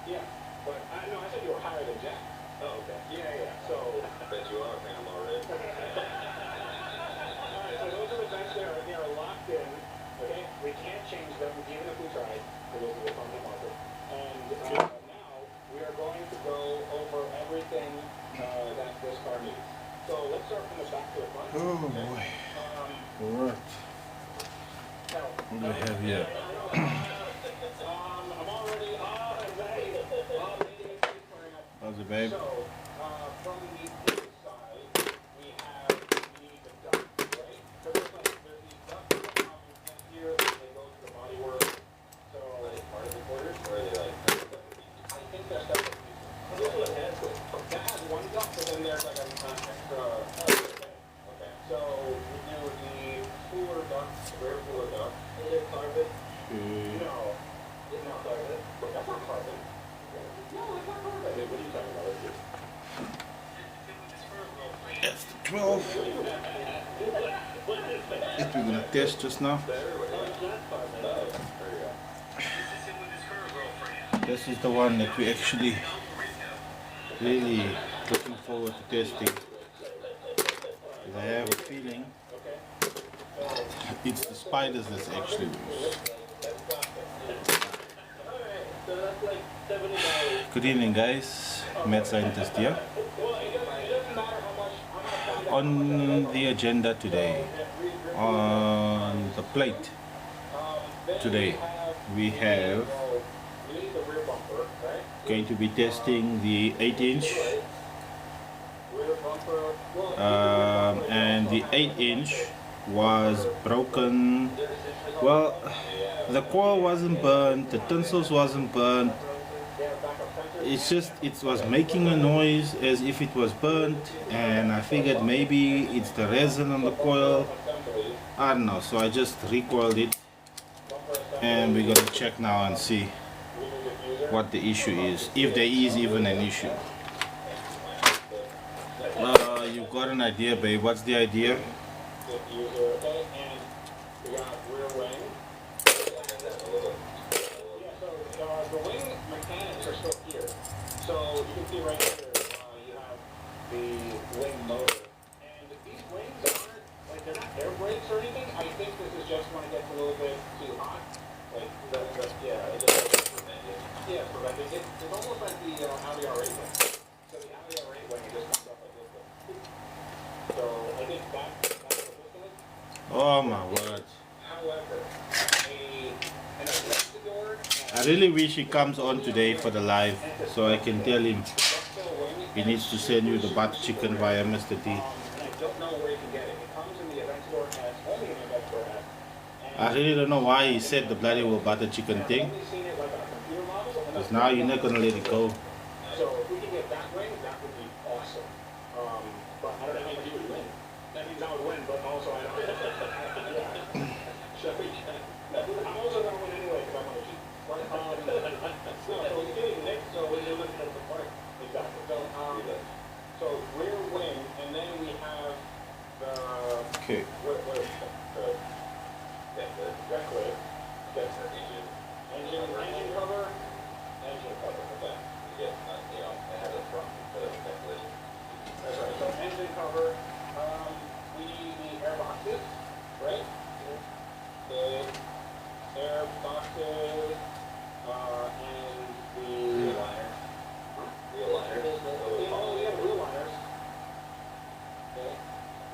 Yeah, but no, I said you were higher than Jack. Oh, okay. Yeah. So I bet you are a fan already. Alright, so those are the vents they are locked in. Okay, we can't change them even if we tried. Those are the permanent marker. And now we are going to go over everything that this car needs. So let's start from the back to the front. Oh boy. Alright. What do we have here? I'm already How's it, babe? So, from the inside, we have the duct, right? So there's these ducts that come in here, and they go to the bodywork. So, are they part of the quarters, or are they like? I think they're separate pieces. That has one duct, but then there's like an extra. Okay. So we do the cooler duct, rear cooler duct. Is it carbon? No. It's not carbon. That's not carbon. No, it's not carbon. What are you talking about? That's the 12 that we're gonna test just now. This is the one that we actually really looking forward to testing. I have a feeling it's the spiders that's actually loose. Good evening, guys. M.A.D scientist here. On the agenda today, on the plate today, we have going to be testing the 8-inch and the 8-inch was broken. Well, the coil wasn't burnt, the tensils wasn't burnt. It's just, it was making a noise as if it was burnt, and I figured maybe it's the resin on the coil. I don't know, so I just recoiled it, and we're gonna check now and see what the issue is, if there is even an issue. You've got an idea, babe. What's the idea? The wing mechanics are still here. So you can see right here, you have the wing motor. And these wings aren't, like, they're not air brakes or anything. I think this is just when it gets a little bit too hot. Like, yeah, it just preventing. Yeah, preventing it. It's almost like the Audi R8 wing. So the Audi R8 wing, it just comes up like this. So I think that's what this is. Oh my word. However, an door. I really wish he comes on today for the live, so I can tell him he needs to send you the butter chicken via Mr. D. I really don't know why he said the bloody well butter chicken thing, because now you're not going to let it go. So if we can get that wing, that would be awesome. But I don't know how much you would win. That means I would win, but also I don't. I'm also going to win anyway because I'm on the cheap. So we're getting Nick, so we're looking at the part. Exactly. So rear wing, and then we have the Okay. What is the recoiled. Engine cover. Okay. Yeah, it has a front for the ventilation. That's right. So engine cover. We need the air boxes, right? The air boxes. And the wheel liners. Wheel liners. Oh, we have wheel liners. Okay.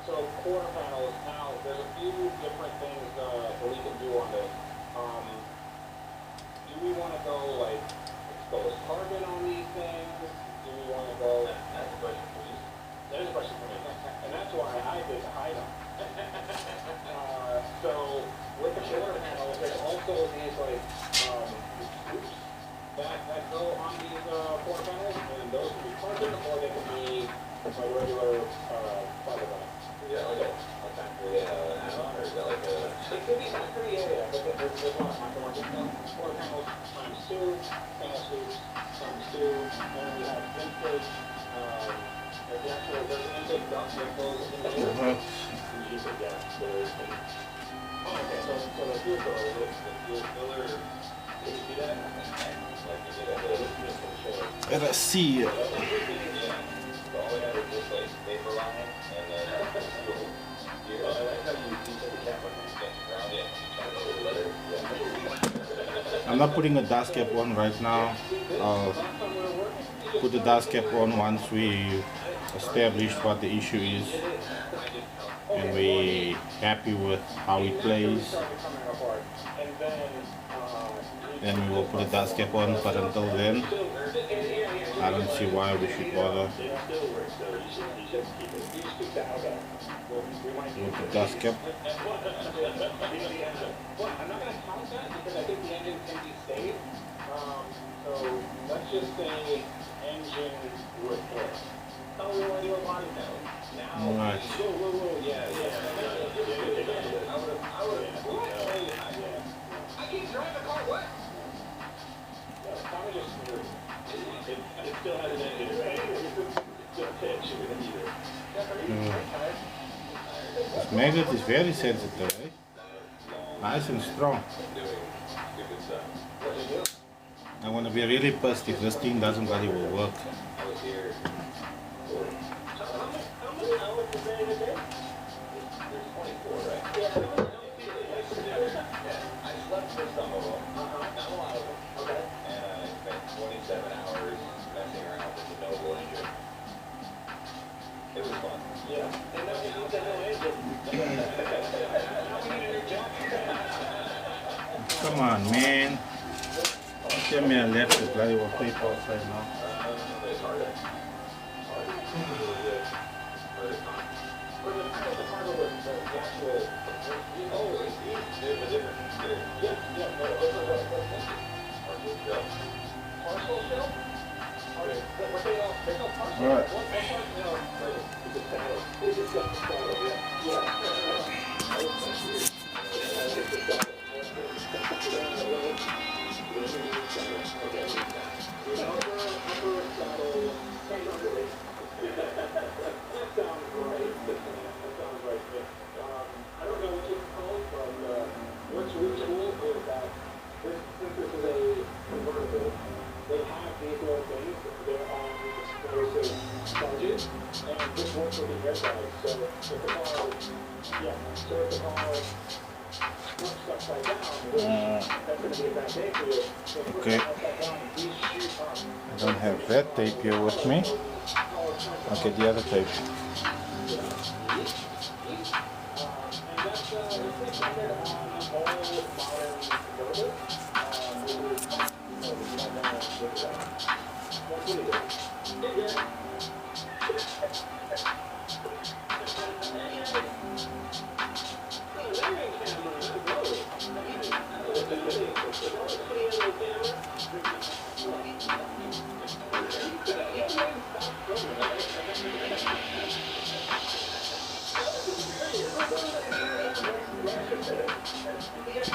So quarter panels. Now, there's a few different things that we can do on this. Do we want to go like expose carbon on these things? Do we want to go? That's a question for you. That is a question for me, and that's why I did the hide on. So with the quarter panels, there's also these like scoops that go on these quarter panels, and those can be carbon or they can be like regular fiberglass. Yeah, like a factory add-on, or is that like a? It could be factory, yeah, but there's a lot of aftermarket quarter panels times 2, panel scoops times 2, and then we have intake. Like the actual, there's an intake duct that goes in there. You said gas, there's. Oh, okay, so the fuel filler, can you see that? Like you did at the Let us see. I'm not putting a dust cap on right now. I'll put the dust cap on once we establish what the issue is and we're happy with how it plays. Then we will put a dust cap on, but until then, I don't see why we should bother with the dust cap. I'm not going to count that because I think the engine can be saved. So let's just say engine repair. Oh, we want to do a body now. Alright. Whoa, yeah. I can't drive the car, what? It still has an engine, right? This magnet is very sensitive, eh? Nice and strong. I want to be really pissed if this thing doesn't bloody will work. Come on, man. Tell me I left the bloody paper outside now. Alright. Okay, I don't have that tape here with me. I'll get the other tape.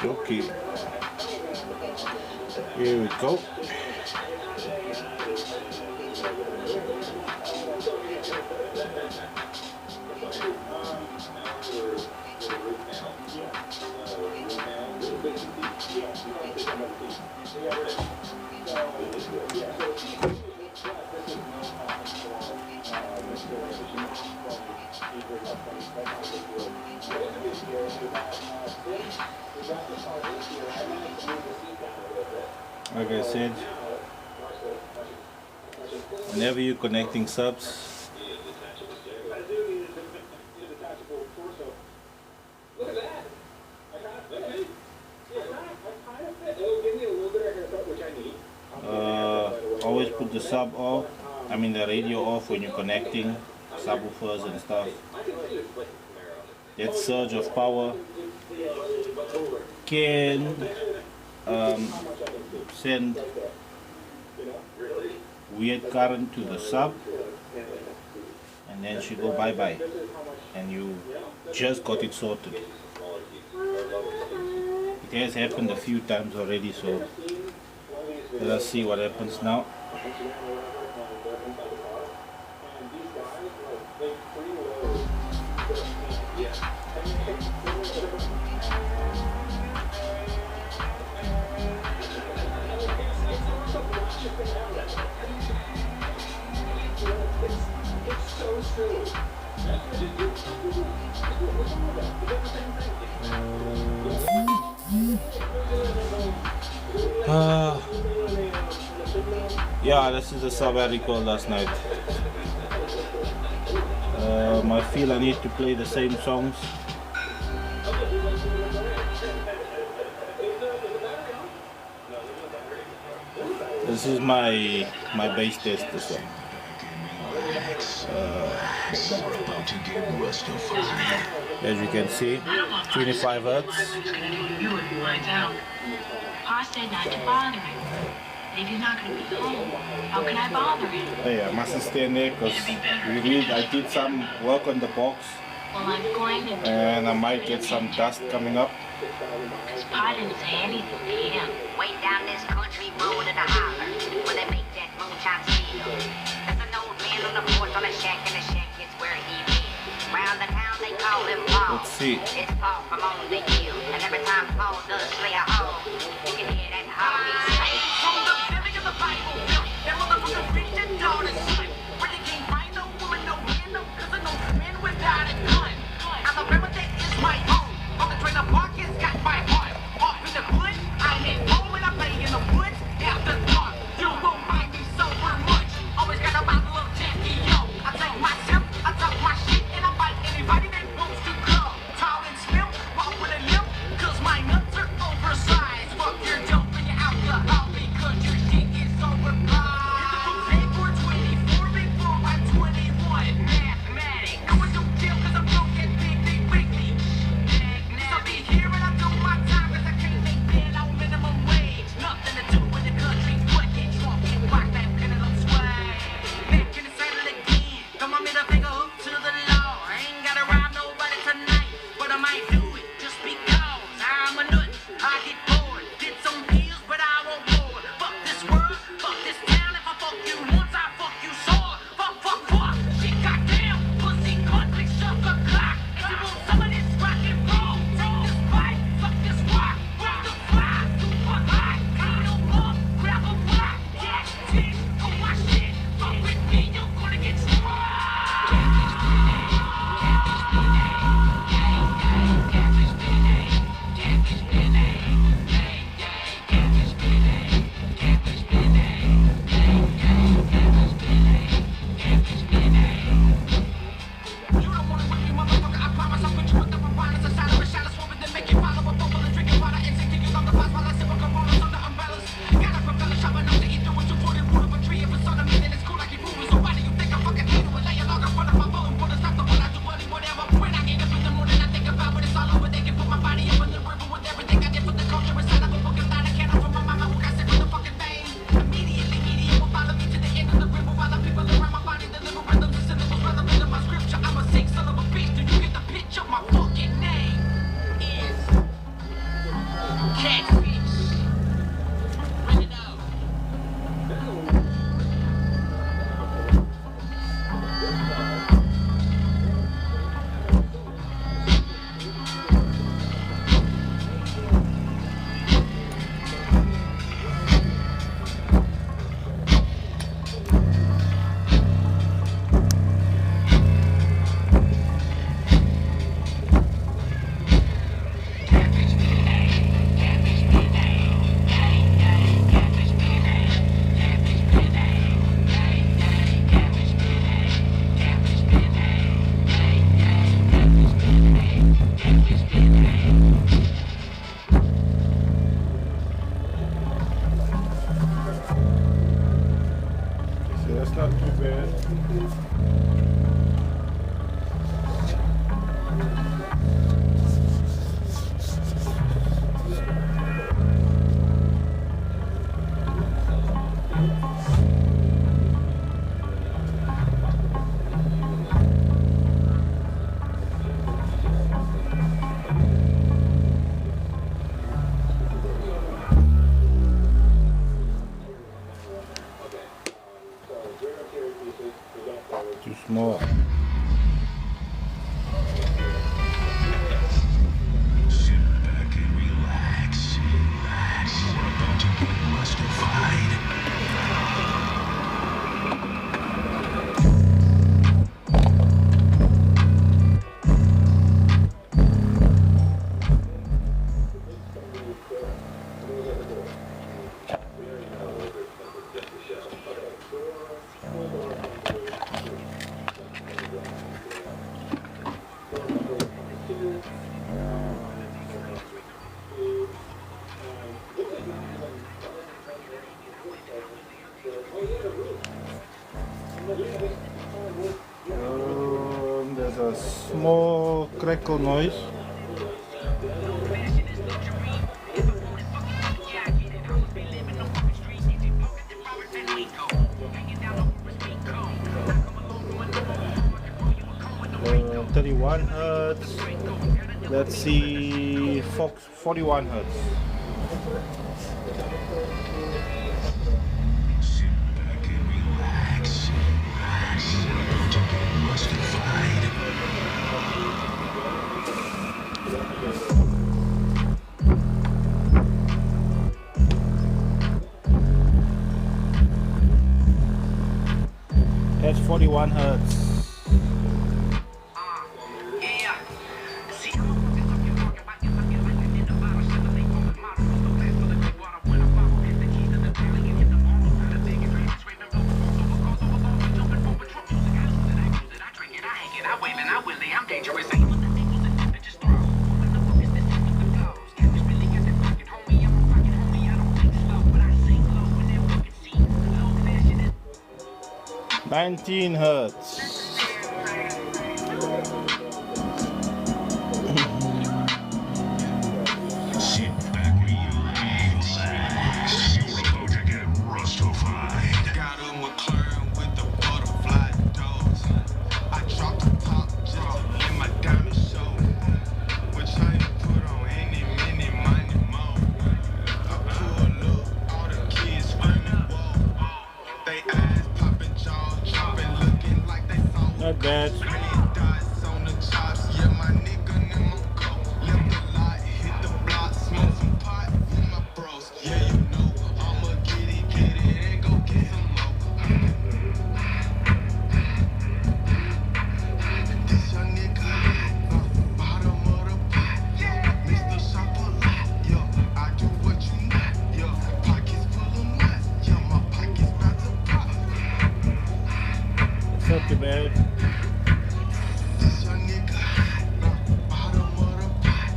Okay, here we go. Like I said, whenever you're connecting subs, always put the sub off, I mean the radio off when you're connecting subwoofers and stuff. That surge of power can send weird current to the sub and then she go bye-bye and you just got it sorted. It has happened a few times already, so let us see what happens now. It's so true. Yeah, this is the sub I recorded last night. I feel I need to play the same songs. This is my bass test, this one. As you can see, 25 hertz. Pa said not to bother him. If he's not going to be home, how can I bother him? Hey, I mustn't stand there because I did some work on the box. Well, I'm going to... And I might get some dust coming up. Because Pa didn't say anything to him. Way down this country road in the holler, where they make that moonshine steel. There's an old man on the porch on a shack, and the shack is where he lives. Round the town they call him Paul. Let's see. It's Paul from on the hill, and every time Paul does slay a hog, you can hear that hog he say. From the living of the Bible, that motherfucker preached and taught his son. Where they can't find no woman, no man, no cousin, no man without a gun. Alabama, that is my home. On the trailer park, it's got my heart. Off in the wood, I'm at home and I play in the woods after dark. You won't find me sober much. Always got a bottle of Jackie, yo. I take my sip, I talk my shit, and I bite anybody that wants to come. Tall and smell, walk with a limp, cause my nuts are oversized. Fuck your dope and your alcohol because your shit is overpriced. Pay for 24 before I'm 21. Mathematic. Going to jail cause I'm broke and big weekly. So be here and I do my time cause I can't make that on minimum wage. Nothing to do with the country, but get drunk and rock that pendulum sway. Back in the saddle again, come on, middle finger up to the law. I ain't gotta rob nobody tonight, but I might do it just because I'm a nut. I get bored, did some pills, but I won't more. Fuck this world, fuck this town. If I fuck you once, I fuck you sore. Fuck. Shit, goddamn, pussy, country, sucker, cock. If you want some of this rock and roll, take this bite, fuck this rock, the fly, super hot. Ain't no more, grab a rock, yeah, shit, on my shit. Fuck with me, you're gonna get struck. You don't wanna with me, motherfucker, I promise I'll put you with the piranhas inside of a shot of swamp and then make you follow a bubble and drinking water and take you on the box while I sip a Coronas under umbrellas. Got a propeller shop, I know that you do what you put in root of a tree. If it's on a minute, it's cool like you moving. So why do you think I fucking hate it? When lay a log in front of my phone, put a stop to what I do, buddy, whatever. When I get up in the morning, I think about when it's all over. They can put my body up in the river with everything I did for the culture inside of a fucking line. I can't from my mama who got sick with the fucking vein. Immediately, media will follow me to the end of the river while the people around my body deliver rhythms and syllables relevant to my scripture. I'm a sick son of a bitch. Do you get the picture? My fucking name is Catfish. Bring it out. So that's not too bad. Too small. Sit back and relax. We're about to get rustified. There's a small crackle noise. Uh, 31 hertz. Let's see, 41 hertz. Sit back and relax. We're about to get rustified. That's 41 hertz. Yeah. See, I'm dangerous. Just throw. Catfish really got that fucking homie. I'm a fucking homie. I don't think slow, but I sing low when that fucking scene. Old fashioned. 19 hertz. Sit back and relax. You're about to get rustified. Got a McLaren with the butterfly doors. I dropped a pop jaw in my diamond show. Which I put on any minute, money more. I pull up, all the kids screaming, whoa. They eyes popping, jaws dropping, looking like they saw. Not bad. Dice on the chops, yeah, my nigga and my go. Left the lot, hit the block, smoke some pot with my bros. Yeah, you know, I'ma get it, and go get some more. This your nigga, bottom of the pot, Mr. Shopper lot, yo, I do what you not, yo, pockets full of nuts, yo, my pockets about to pop. It's not too bad. This your nigga, bottom of the pot,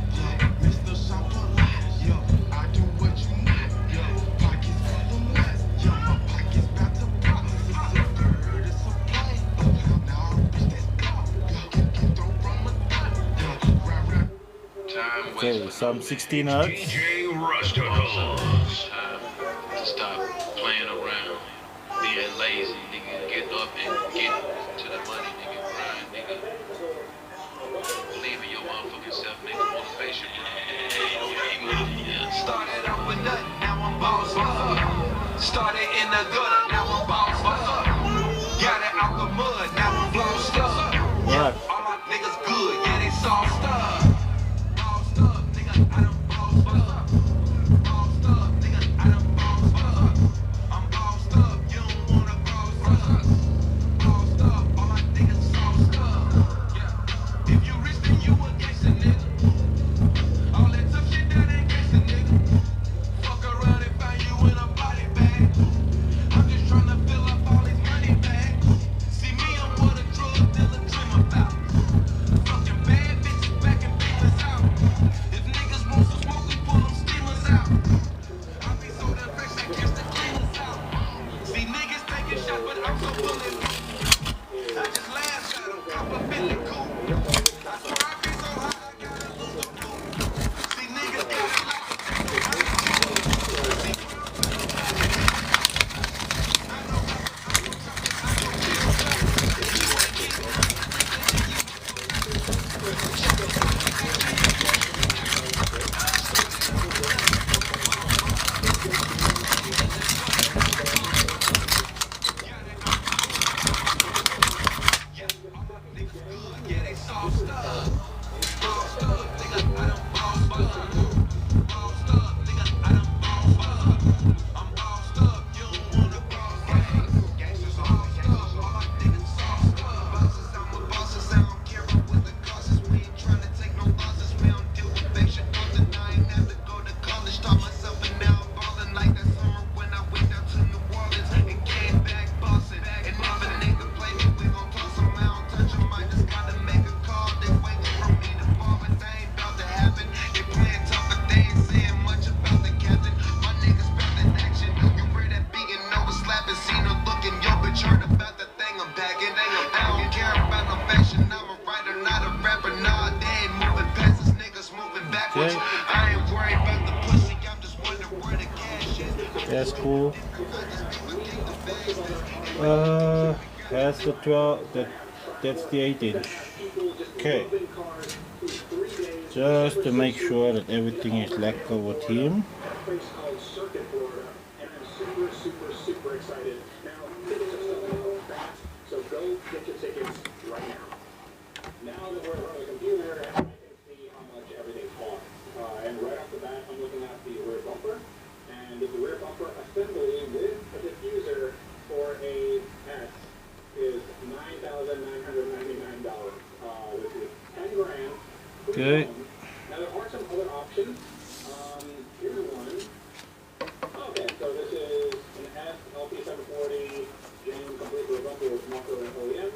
Mr. Shopper lot, yo, I do what you not, yo, pockets full of nuts, yo, my pockets about to pop. It's a bird, it's a plane, now bitch that's pop, get throw from a thought, rap. Time Okay, some 16 hertz. DJ Rusticles. Time to stop playing around, being lazy, nigga. Get up and get to the money, nigga. Grind, nigga. Believe in your motherfucking self, nigga. Motivation, yeah. Started off with nothing, now I'm boss up. Started in the gutter, now I'm boss up. Got it out the mud, now I'm flossed up. Right. All my niggas good, yeah, they sauced up. Bossed up, nigga, I done bossed up. Bossed up, nigga, I done bossed up. I'm bossed up, you don't wanna boss up. Bossed up, all my niggas sauced up. Yeah. If you rich, then you a gangster, nigga. All that tough shit, that ain't gangsta, nigga. Fuck around and find you in a body bag. I'm just tryna fill up all these money bags. See me, I'm what a drug dealer dream about. Fucking bad bitches back and beamers out. If niggas want some smoke, we pull them steamers out. I be so damn fresh, I catch the cleaners out. See niggas taking shots, but I'm so bulletproof. I just laugh at them, cop a Billy cool. I swear I be so high, I gotta lose the pool. See niggas got it like that's cool. Has the 12, that's the 8-inch. Okay. Just to make sure that everything is lekker with him. Place called Circuit, Florida, and I'm super excited. Now, tickets are selling out fast, so go get your tickets right now. Now that we're on the computer, I can see how much everything costs. And right off the bat, I'm looking at the rear bumper, and the rear bumper assembly with a diffuser for a S is $9,999. This is 10 grand. Okay. Now there are some other options. Here's one. Okay, so this is an S LP740 James complete rear bumper with marker and OEM.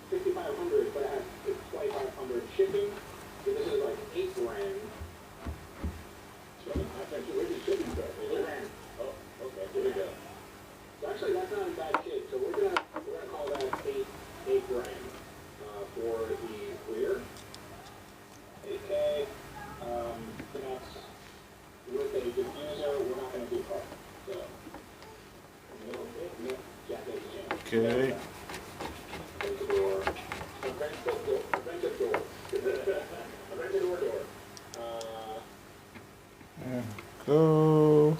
6,500, but it has 2,500 shipping. So this is like 8 grand. So I think where's the shipping go? 8 grand. Oh, okay, here we go. So actually that's not in bad shape. So we're gonna call that 8 grand for the rear. 8K. Connects with a diffuser. We're not gonna do car. So no jack exchange. Okay. Door. A rented door. A rented door. And go.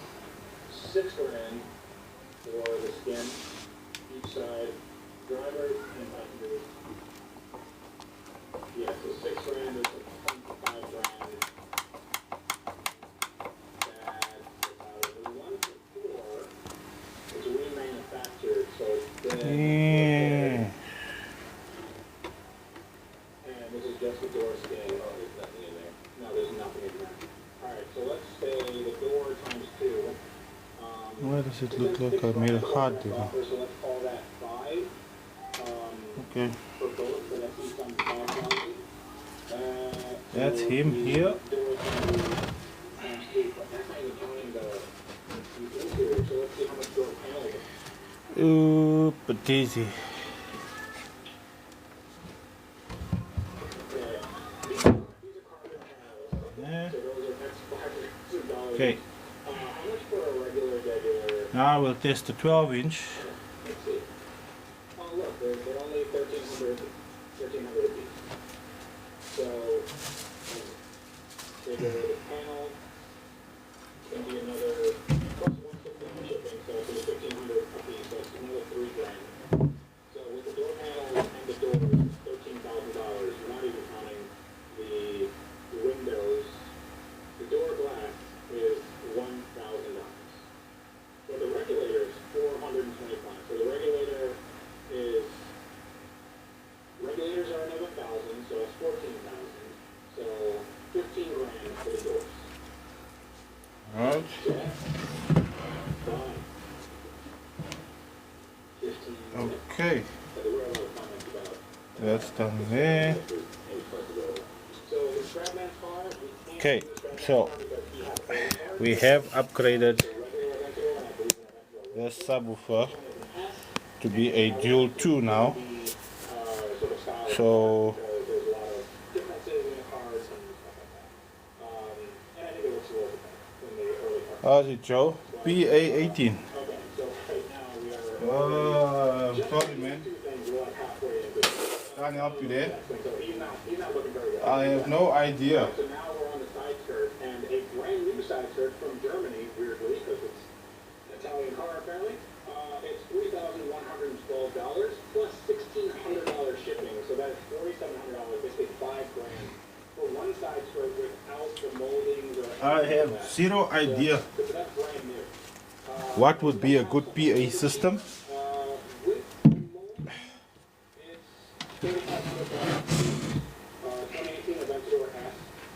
6 grand for the skin, each side, drivers and passengers. Yeah, so 6 grand is 5 grand. The 1-4 is remanufactured, so it's Yeah. and this is just the door skin. Oh, there's nothing in there. No, there's nothing in there. Alright, so let's say the door times 2. Why does it look like I made a heart there? So let's call that 5. Okay. For both, so let's see some 5,000. That's him here. Door times 2, but that's not even counting the interior. So let's see how much door panel is. Ooh, but easy. Yeah. Okay. How much for a regular? Now we'll test the 12-inch. Let's see. Oh look, they're only 1,300 a piece. So, the panel can be another plus 150 shipping, so it's 1,500 a piece, so it's another 3 grand. So with the door panel and the doors, $13,000. You're not even counting the windows. The door glass is $1,000. So the regulator is $425. So the regulators are another 1,000, so that's 14,000. So 15 grand for the doors. Alright. Yeah. Fine. 15. Okay. So there were a lot of comments about That's done there. so the Scrapman's car, we can't Okay, do the Scrapman's so car because he has a car. we have upgraded Regular rental, and I believe in the subwoofer to be a dual 2 now. sort of style. So There's a lot of differences in the cars and stuff like that. And I think it looks a little different than the early cars. how's it, Joe? PA18. Okay, so right now we are Sorry, man. 2 things. We're like halfway into this. Can't help you there. So he's not looking very well. I have no idea. So now we're on the side skirt, and a brand new side skirt from Germany, weirdly, because it's an Italian car apparently. It's $3,112 plus $1,600 shipping, so that is $4,700, basically 5 grand for one side skirt without the moldings or I anything have like that. zero idea So that's brand new. what would be a good PA system. With the mold, it's $3,500. 2018 Aventador S.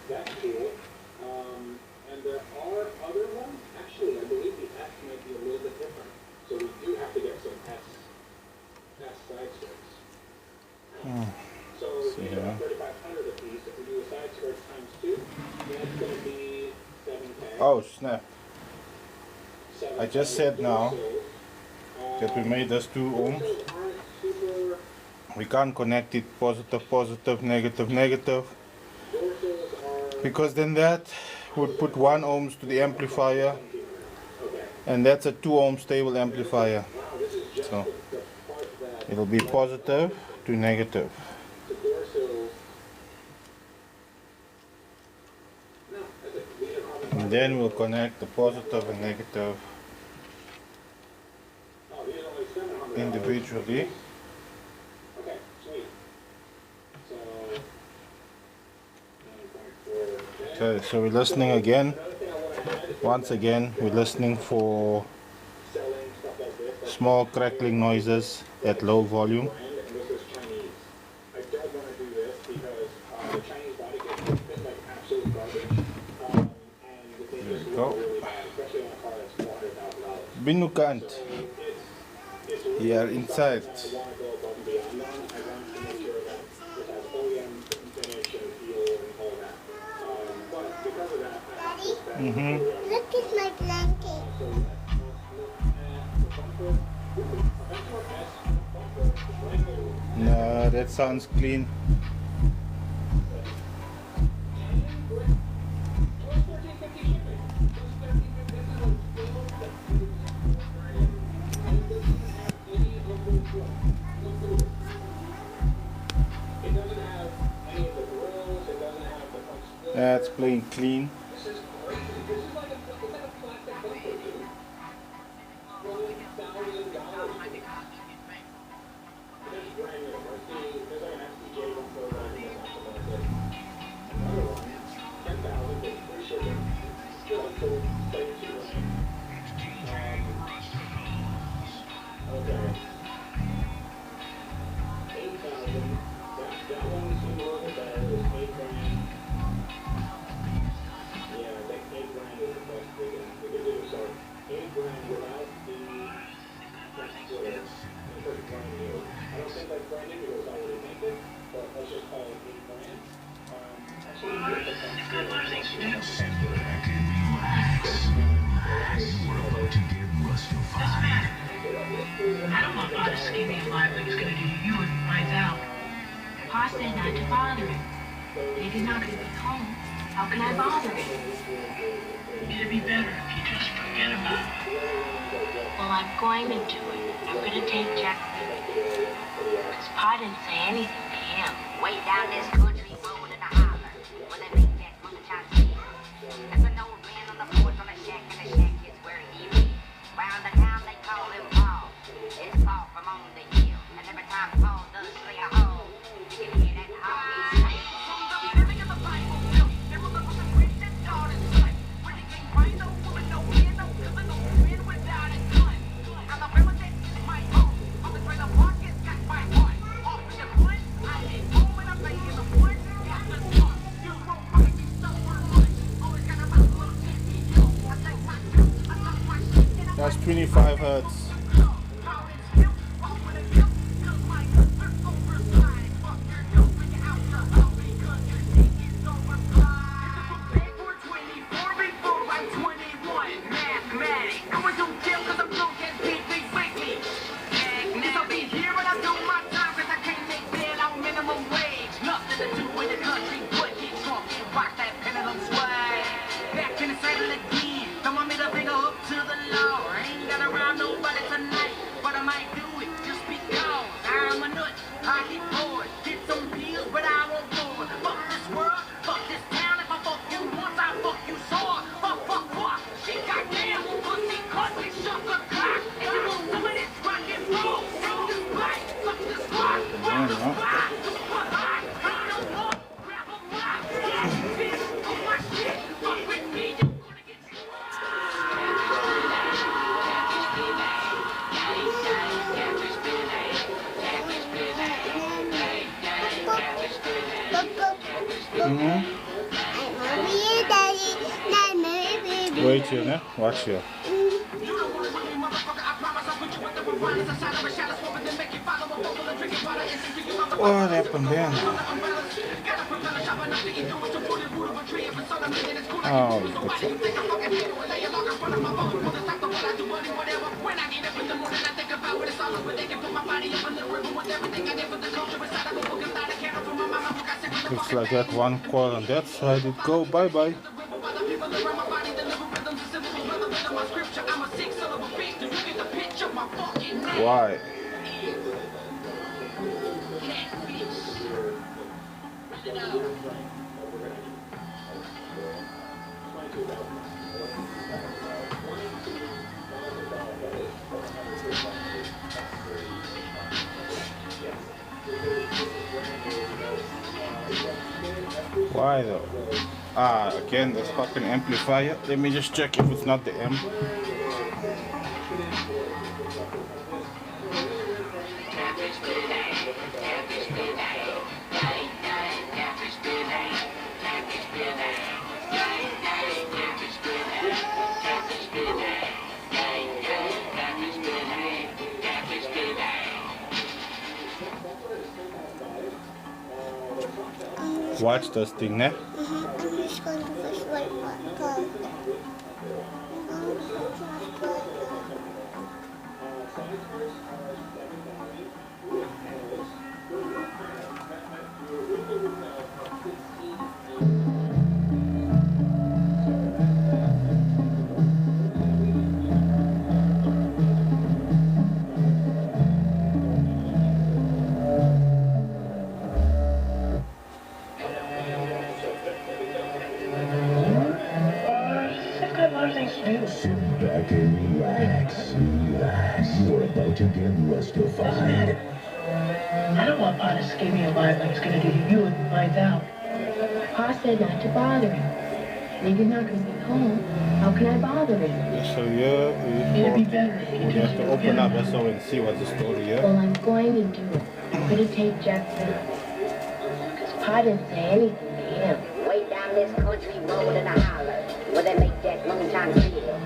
That's cool. And there are other ones. Actually, I believe the S might be a little bit different. So we do have to get some S side skirts. So See you here. have 3,500 a piece. If we do the side skirts times 2, that's going to be 7K. Oh snap. 7K. I just said now Dorsals, that we made this 2 ohms. dorsals aren't super. We can't connect it positive, positive, negative, negative. Dorsals are. Because then that would put 1 ohms to the amplifier. Okay. And that's a 2 ohm stable amplifier. So it'll be positive to negative. And then we'll connect the positive and negative individually. Okay, so we're listening again. Once again, we're listening for small crackling noises at low volume. There we go. Binukant. Here inside. Look at my blanket. No, that sounds clean. That's playing clean. I don't want all the skinny and lively is going to do you and mine's out. Pa said not to bother him. If he's not going to be home, how can I bother him? It'd be better if you just forget about it. Well, I'm going to do it. I'm going to take Jack with me. Because Pa didn't say anything to him. Way down this country road in the holler, where they make that moonshine tea. There's an old man on the porch on a shack, and the shack is where he lives. Round the town they call him Paul. It's Paul from on the hill, and every time Paul does slay a hole, you can hear that heartbeat say. From the living of the Bible, there was a Christian daughter son, where they can't find no woman, no man, no cousin, no friend without a gun. Now the river that is my home, on the trailer park is got my heart. Off in the front, I'm at home and I'm laying in the woods, got the sun. You won't find me somewhere much. Always got a little tipsy, I take my pills, I tuck my shit, and I That's 25 hertz. Wait here, né? Watch here. What happened then? Oh, what's up? Looks like that one coil on that side would go bye-bye. Scripture, I'm a 6 Why? Why though? Ah, again, this fucking amplifier. Let me just check if it's not the M. Watch this thing, ne? I'm just going to push one code. Sit back and relax. You're about to get rustified. I don't want Pa to skin me alive like he's gonna do to you when he finds out. Pa said not to bother him. And he's not gonna be home. How can I bother him? So yeah, It'd be better if we have to open up so and see what the story is. Well, I'm going to do it. I'm gonna take Jeff with because Pa didn't say anything to him. Way down this country road in a holler, where they make that moonshine feel.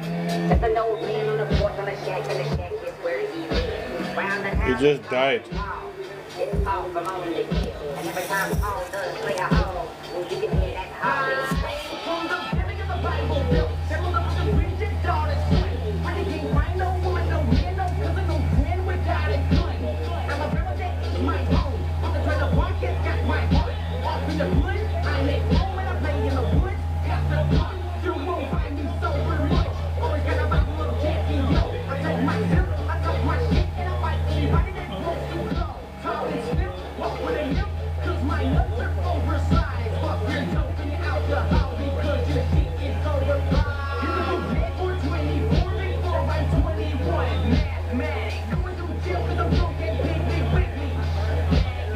There's an old man on the porch on a shack, and the shack is where he lives. Round the He house, just died. it's Paul from on the hill. And every time Paul does play a hole, you can hear that holler. From the beginning of the Bible, Bill, there was a rigid daughter son. When he can't find no woman, no man, no cousin, no friend without a gun. I'm a brother that is my home. I'm the kind of walk that's got my heart. Off in the wood, I'm at home when I play in the woods. Got the park, you won't find me sober much. Always got a bottle of Jack and yo. I take my sip, I talk my shit, and I fight anybody that wants to go. Tall and stiff, walk with a hip, cause my nuts are oversized. Fuck your dope and you're out the house because your shit is overpriced. You can go back for 24 before I'm 21. Mathematic, going through jail cause I'm broke and big me with me.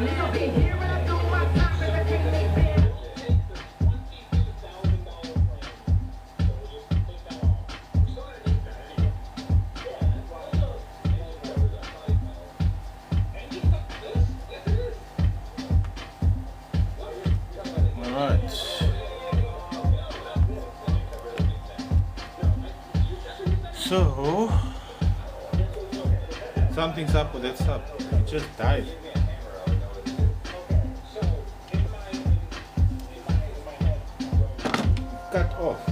Nigga be here and I do my time and I can't make that. Alright. So something's up with that sub. It just died. Cut off.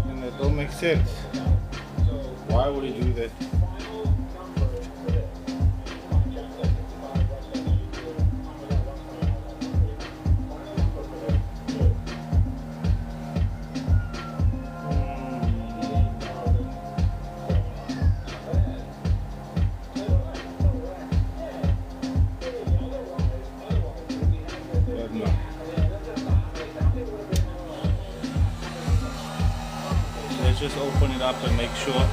And that don't make sense. Why would he do that? Let's just open it up and make sure.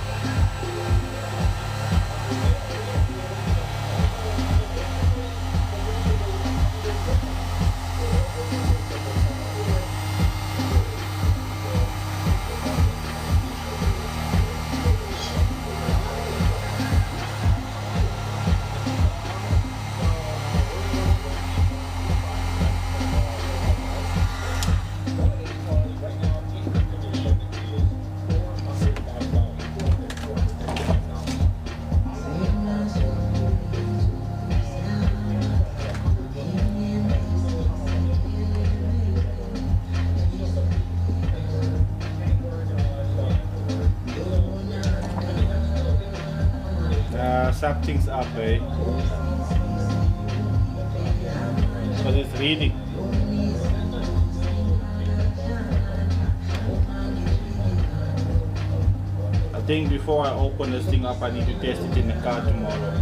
Something's up, eh? But it's reading. think before I open this thing up, I need to test it in the car tomorrow.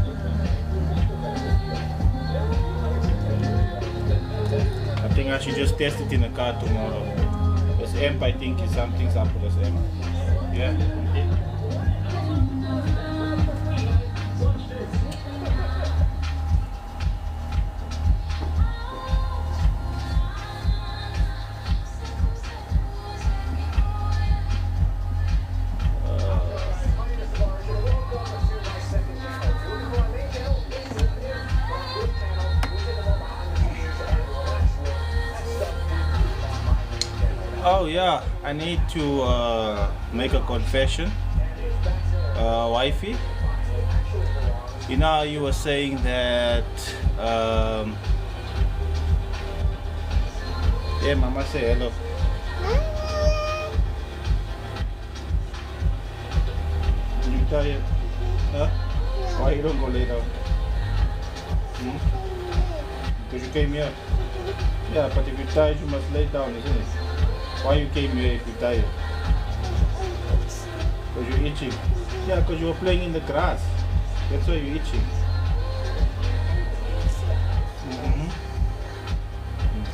I think I should just test it in the car tomorrow. This amp, I think, is something's up with this amp. Yeah. Oh yeah, I need to make a confession, wifey. You know, you were saying that. Yeah, Mama, say hello. You tired? Huh? Why you don't go lay down? Because you came here. Yeah, but if you're tired, you must lay down, isn't it? Why you came here if you're tired? Because you're itching. Yeah, because you were playing in the grass. That's why you're itching.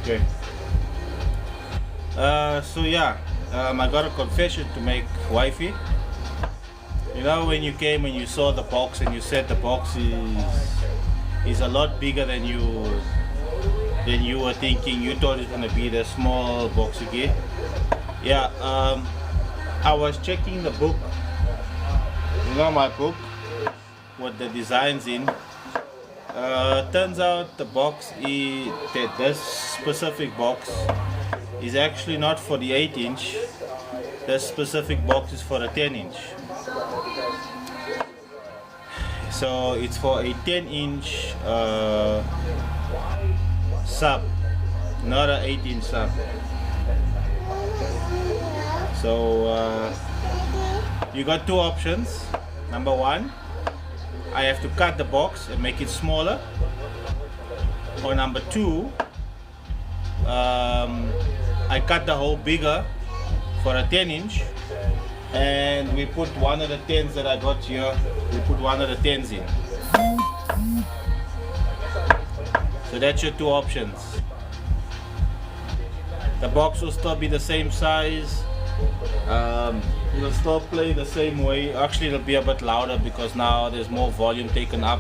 Okay. So yeah, I got a confession to make, wifey. You know, when you came and you saw the box and you said the box is a lot bigger than you were thinking. You thought it's gonna be the small box again. Yeah, I was checking the book. You know, my book with the designs in. Turns out the box is that this specific box is actually not for the 8-inch. This specific box is for a 10-inch. So it's for a 10-inch sub, not an 8-inch sub. So you got two options. Number one, I have to cut the box and make it smaller. Or number two, I cut the hole bigger for a 10-inch, and we put one of the 10s that I got here, we put one of the 10s in. So that's your two options. The box will still be the same size. It'll still play the same way. Actually, it'll be a bit louder because now there's more volume taken up.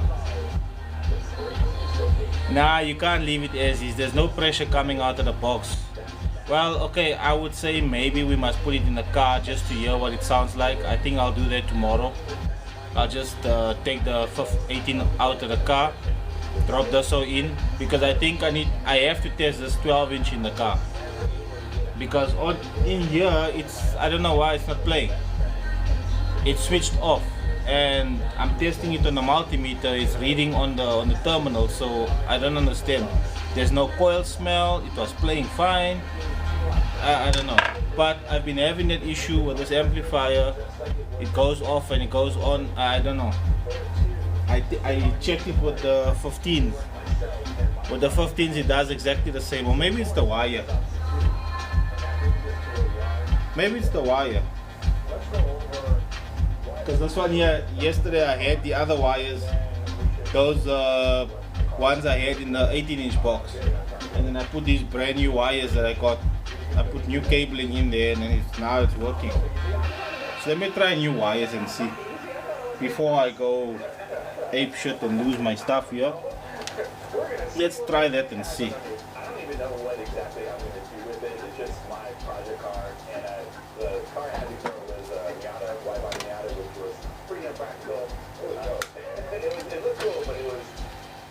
Nah, you can't leave it as is. There's no pressure coming out of the box. Well, okay, I would say maybe we must put it in the car just to hear what it sounds like. I think I'll do that tomorrow. I'll just take the 18 out of the car, drop this all in, because I think I have to test this 12-inch in the car. Because in here, I don't know why it's not playing. It's switched off, and I'm testing it on the multimeter. It's reading on the terminal, so I don't understand. There's no coil smell. It was playing fine. I don't know, but I've been having that issue with this amplifier. It goes off and it goes on. I don't know. I checked it with the 15s. With the 15s, it does exactly the same. Or maybe it's the wire. Maybe it's the wire. Because this one here, yesterday I had the other wires. Those ones I had in the 18-inch box. And then I put these brand new wires that I got. I put new cabling in there, and then now it's working. So let me try new wires and see. Before I go ape shit and lose my stuff here. Let's try that and see. I don't even know what exactly I'm going to do with it. It's just my project car, and the car I had before was a Miata, wide-body Miata, which was pretty impractical. It looked cool, but it was,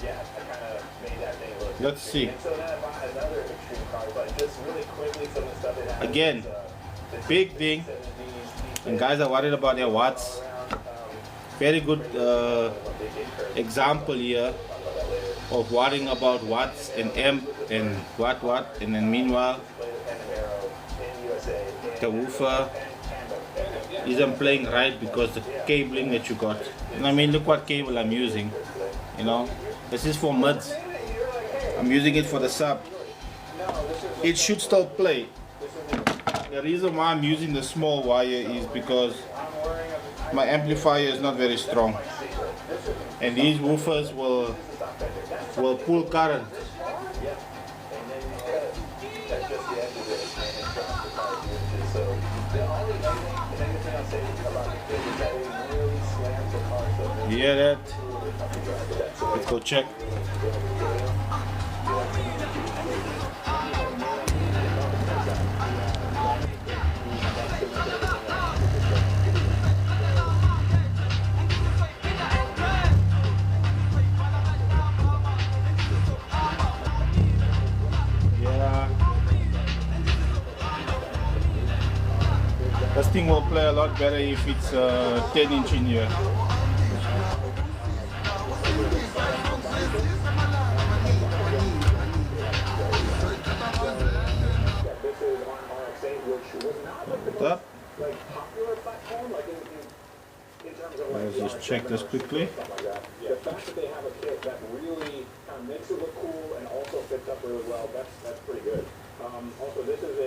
yeah, I kind of made that thing look. Let's see. And so then I bought another extreme car, but just really quickly, some of the stuff that happened. Again, big thing. And guys are worried about their watts. Very good example here of worrying about watts and amp and what, and then meanwhile the woofer isn't playing right because the cabling that you got. And I mean, look what cable I'm using. You know, this is for M.A.Ds. I'm using it for the sub. It should still play. The reason why I'm using the small wire is because my amplifier is not very strong, and these woofers will pull current. You hear that? Let's go check. This thing will play a lot better if it's 10-inch in here. Up. Let's just check this quickly. The fact that they have a kit that really kind of makes it look cool and also fits up really well, that's pretty good. Also, this is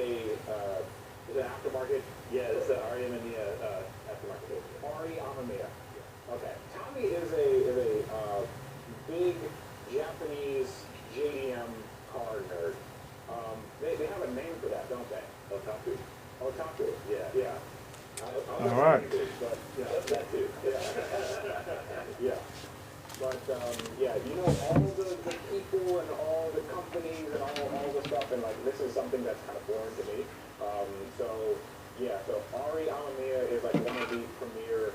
an aftermarket. Yeah, it's the REM and the aftermarket. Ari Amamiya. Okay. Tommy is a big Japanese JDM car nerd. They have a name for that, don't they? Otaku. Otaku. Yeah. All right. But, yeah, that too. Yeah. Yeah. But, yeah, you know, all the people and all the companies and all the stuff, and, like, this is something that's kind of foreign to me. So, yeah, so Ari Amamiya is, like, one of the premier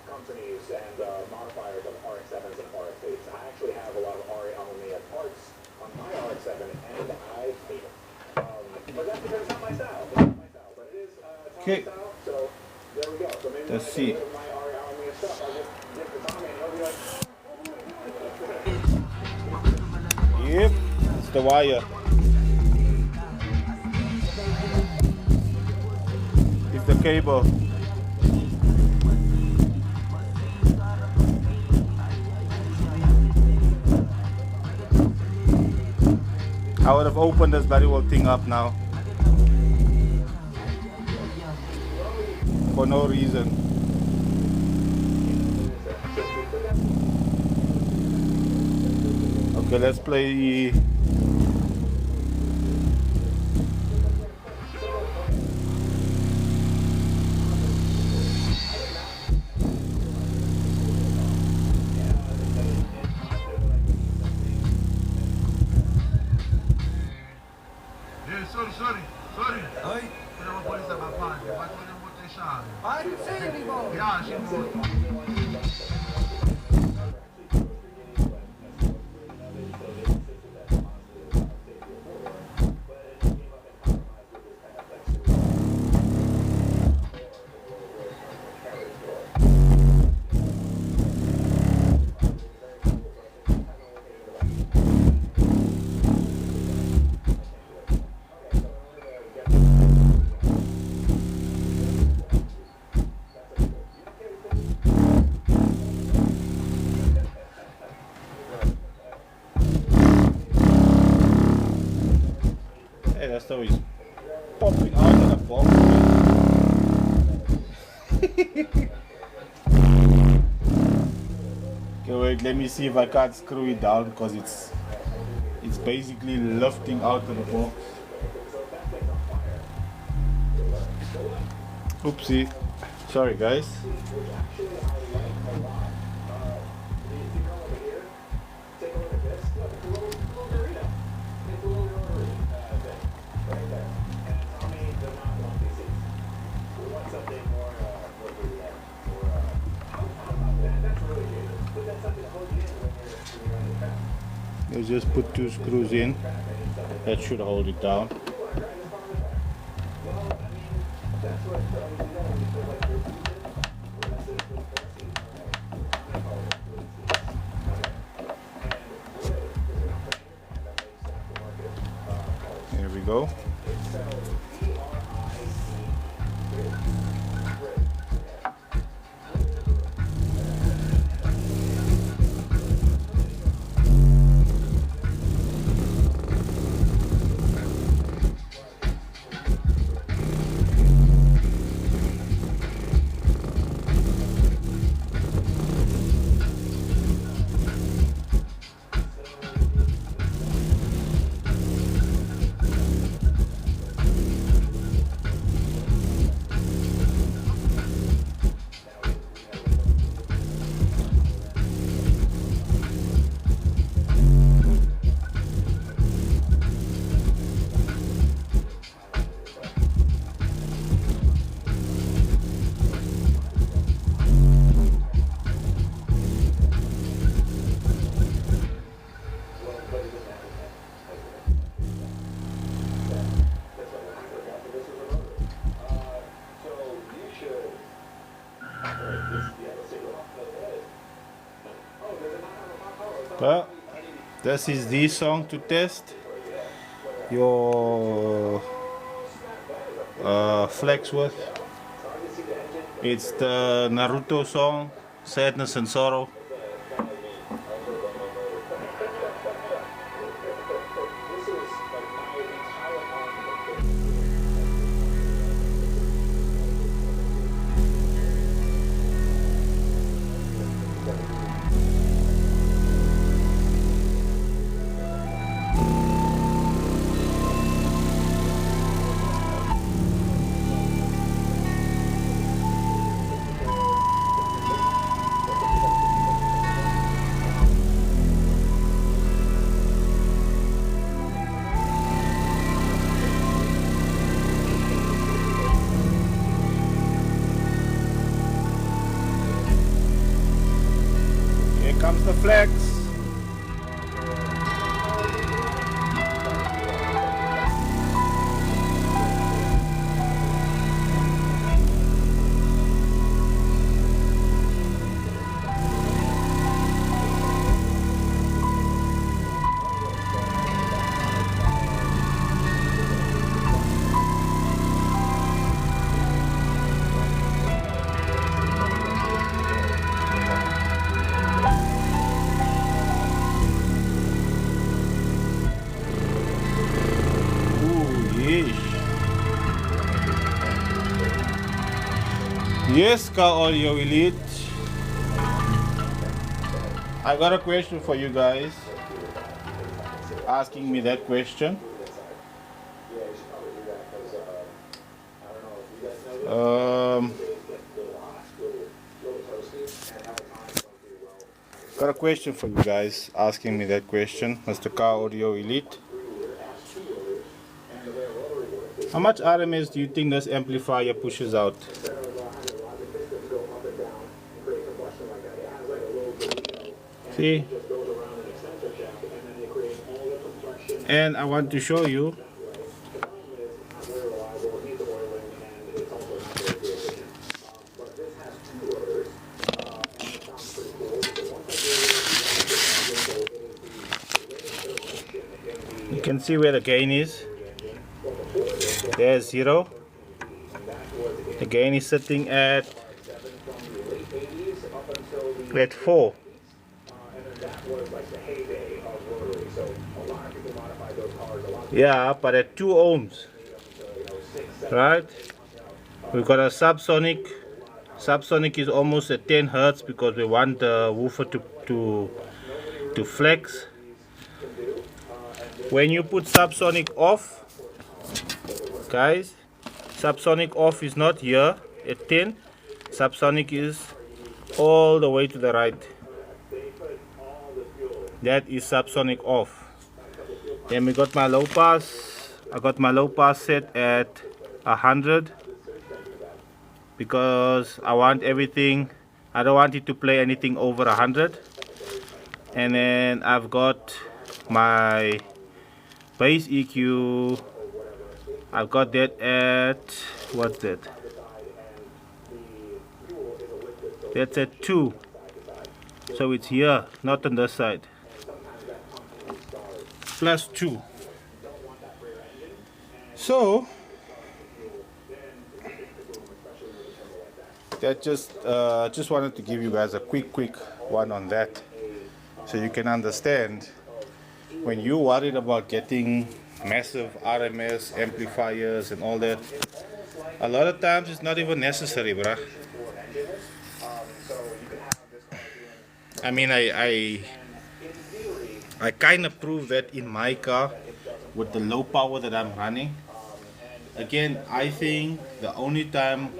companies and modifiers of RX-7s and RX-8s. I actually have a lot of Ari Amamiya parts on my RX-7, and I hate them. But that's because it's not my style. It's not my style, but it is Tommy's style, so there we go. So maybe Let's when I see. get rid of my Ari Amamiya stuff, I'll just give it to Tommy, and he'll be like, Yep, it's the wire. It's the cable. I would have opened this bloody whole thing up now. For no reason. Okay, let's play. Sorry. Oi? Quella polizia va avanti, vai con le molte sciare. Vai, sì, mi piace molto. Hey, that's always popping out of the box. Okay, wait, let me see if I can't screw it down because it's basically lifting out of the box. Oopsie. Sorry guys. Let's just put 2 screws in. That should hold it down. There we go. Well, this is the song to test your flex with. It's the Naruto song, Sadness and Sorrow. Here comes the flex. Yes, Coil Elite. I got a question for you guys. Asking me that question. Got a question for you guys. Asking me that question, Mr. Car Audio Elite. How much RMS do you think this amplifier pushes out? See? And I want to show you you can see where the gain is. There's 0. The gain is sitting at 4. Yeah, but at 2 ohms, right? We've got a subsonic. Subsonic is almost at 10 hertz because we want the woofer to flex. When you put subsonic off, guys, subsonic off is not here at 10. Subsonic is all the way to the right. That is subsonic off. Then we got my low pass. I got my low pass set at 100 because I want everything. I don't want it to play anything over 100. And then I've got my bass EQ. I've got that at, what's that? That's at 2. So it's here, not on this side. Plus 2. So that just wanted to give you guys a quick one on that, so you can understand when you're worried about getting massive RMS amplifiers and all that. A lot of times it's not even necessary, bruh. I mean, I kind of proved that in my car with the low power that I'm running. Again, I think the only time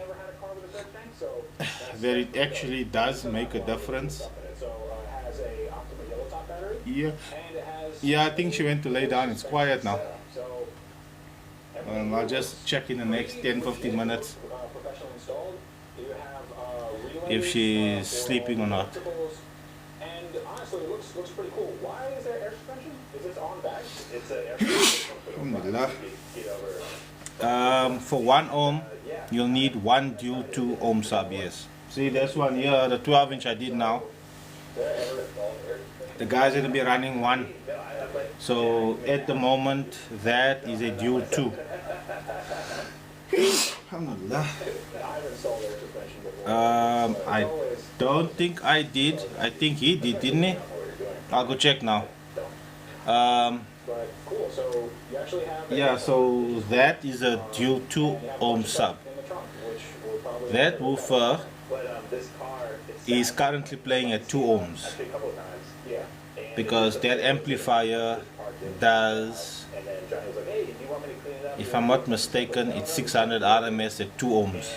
that it actually does make a difference. Yeah, I think she went to lay down. It's quiet now. I'll just check in the next 10-15 minutes if she's sleeping or not. And honestly, it looks pretty cool. Why is there air suspension? Is this on bag? It's an air suspension. For 1 ohm, you'll need 1 dual 2 ohm sub, yes. See, this one here, the 12-inch I did now. the guy's going to be running one. So at the moment, that is a dual 2. Alhamdulillah. I don't think I did. I think he did, didn't he? I'll go check now. Yeah, so that is a dual 2 ohm sub. That woofer is currently playing at 2 ohms because that amplifier does, if I'm not mistaken, it's 600 RMS at 2 ohms.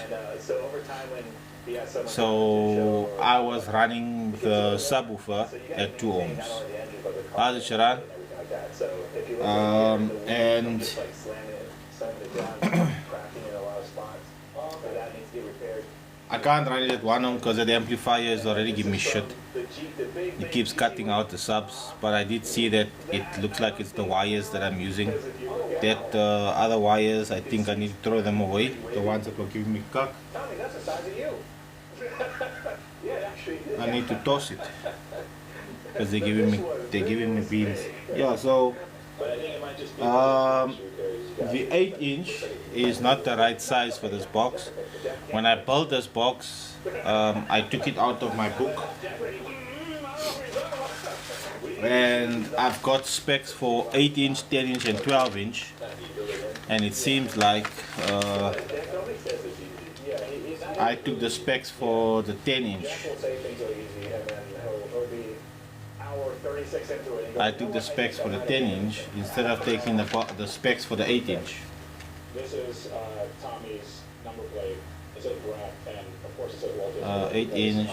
So I was running the subwoofer at 2 ohms. How's it, Sharan? And I can't run it at 1 ohm because the amplifier is already giving me shit. It keeps cutting out the subs, but I did see that it looks like it's the wires that I'm using. That other wires, I think I need to throw them away. The ones that were giving me cock. I need to toss it because they're giving me beans. Yeah, so the 8-inch is not the right size for this box. When I built this box, I took it out of my book, and I've got specs for 8-inch, 10-inch, and 12-inch, and it seems like I took the specs for the 10-inch. I took the specs for the 10-inch instead of taking the specs for the 8-inch. This is Tommy's number plate. It says Brett, and of course it says Walter. 8-inch.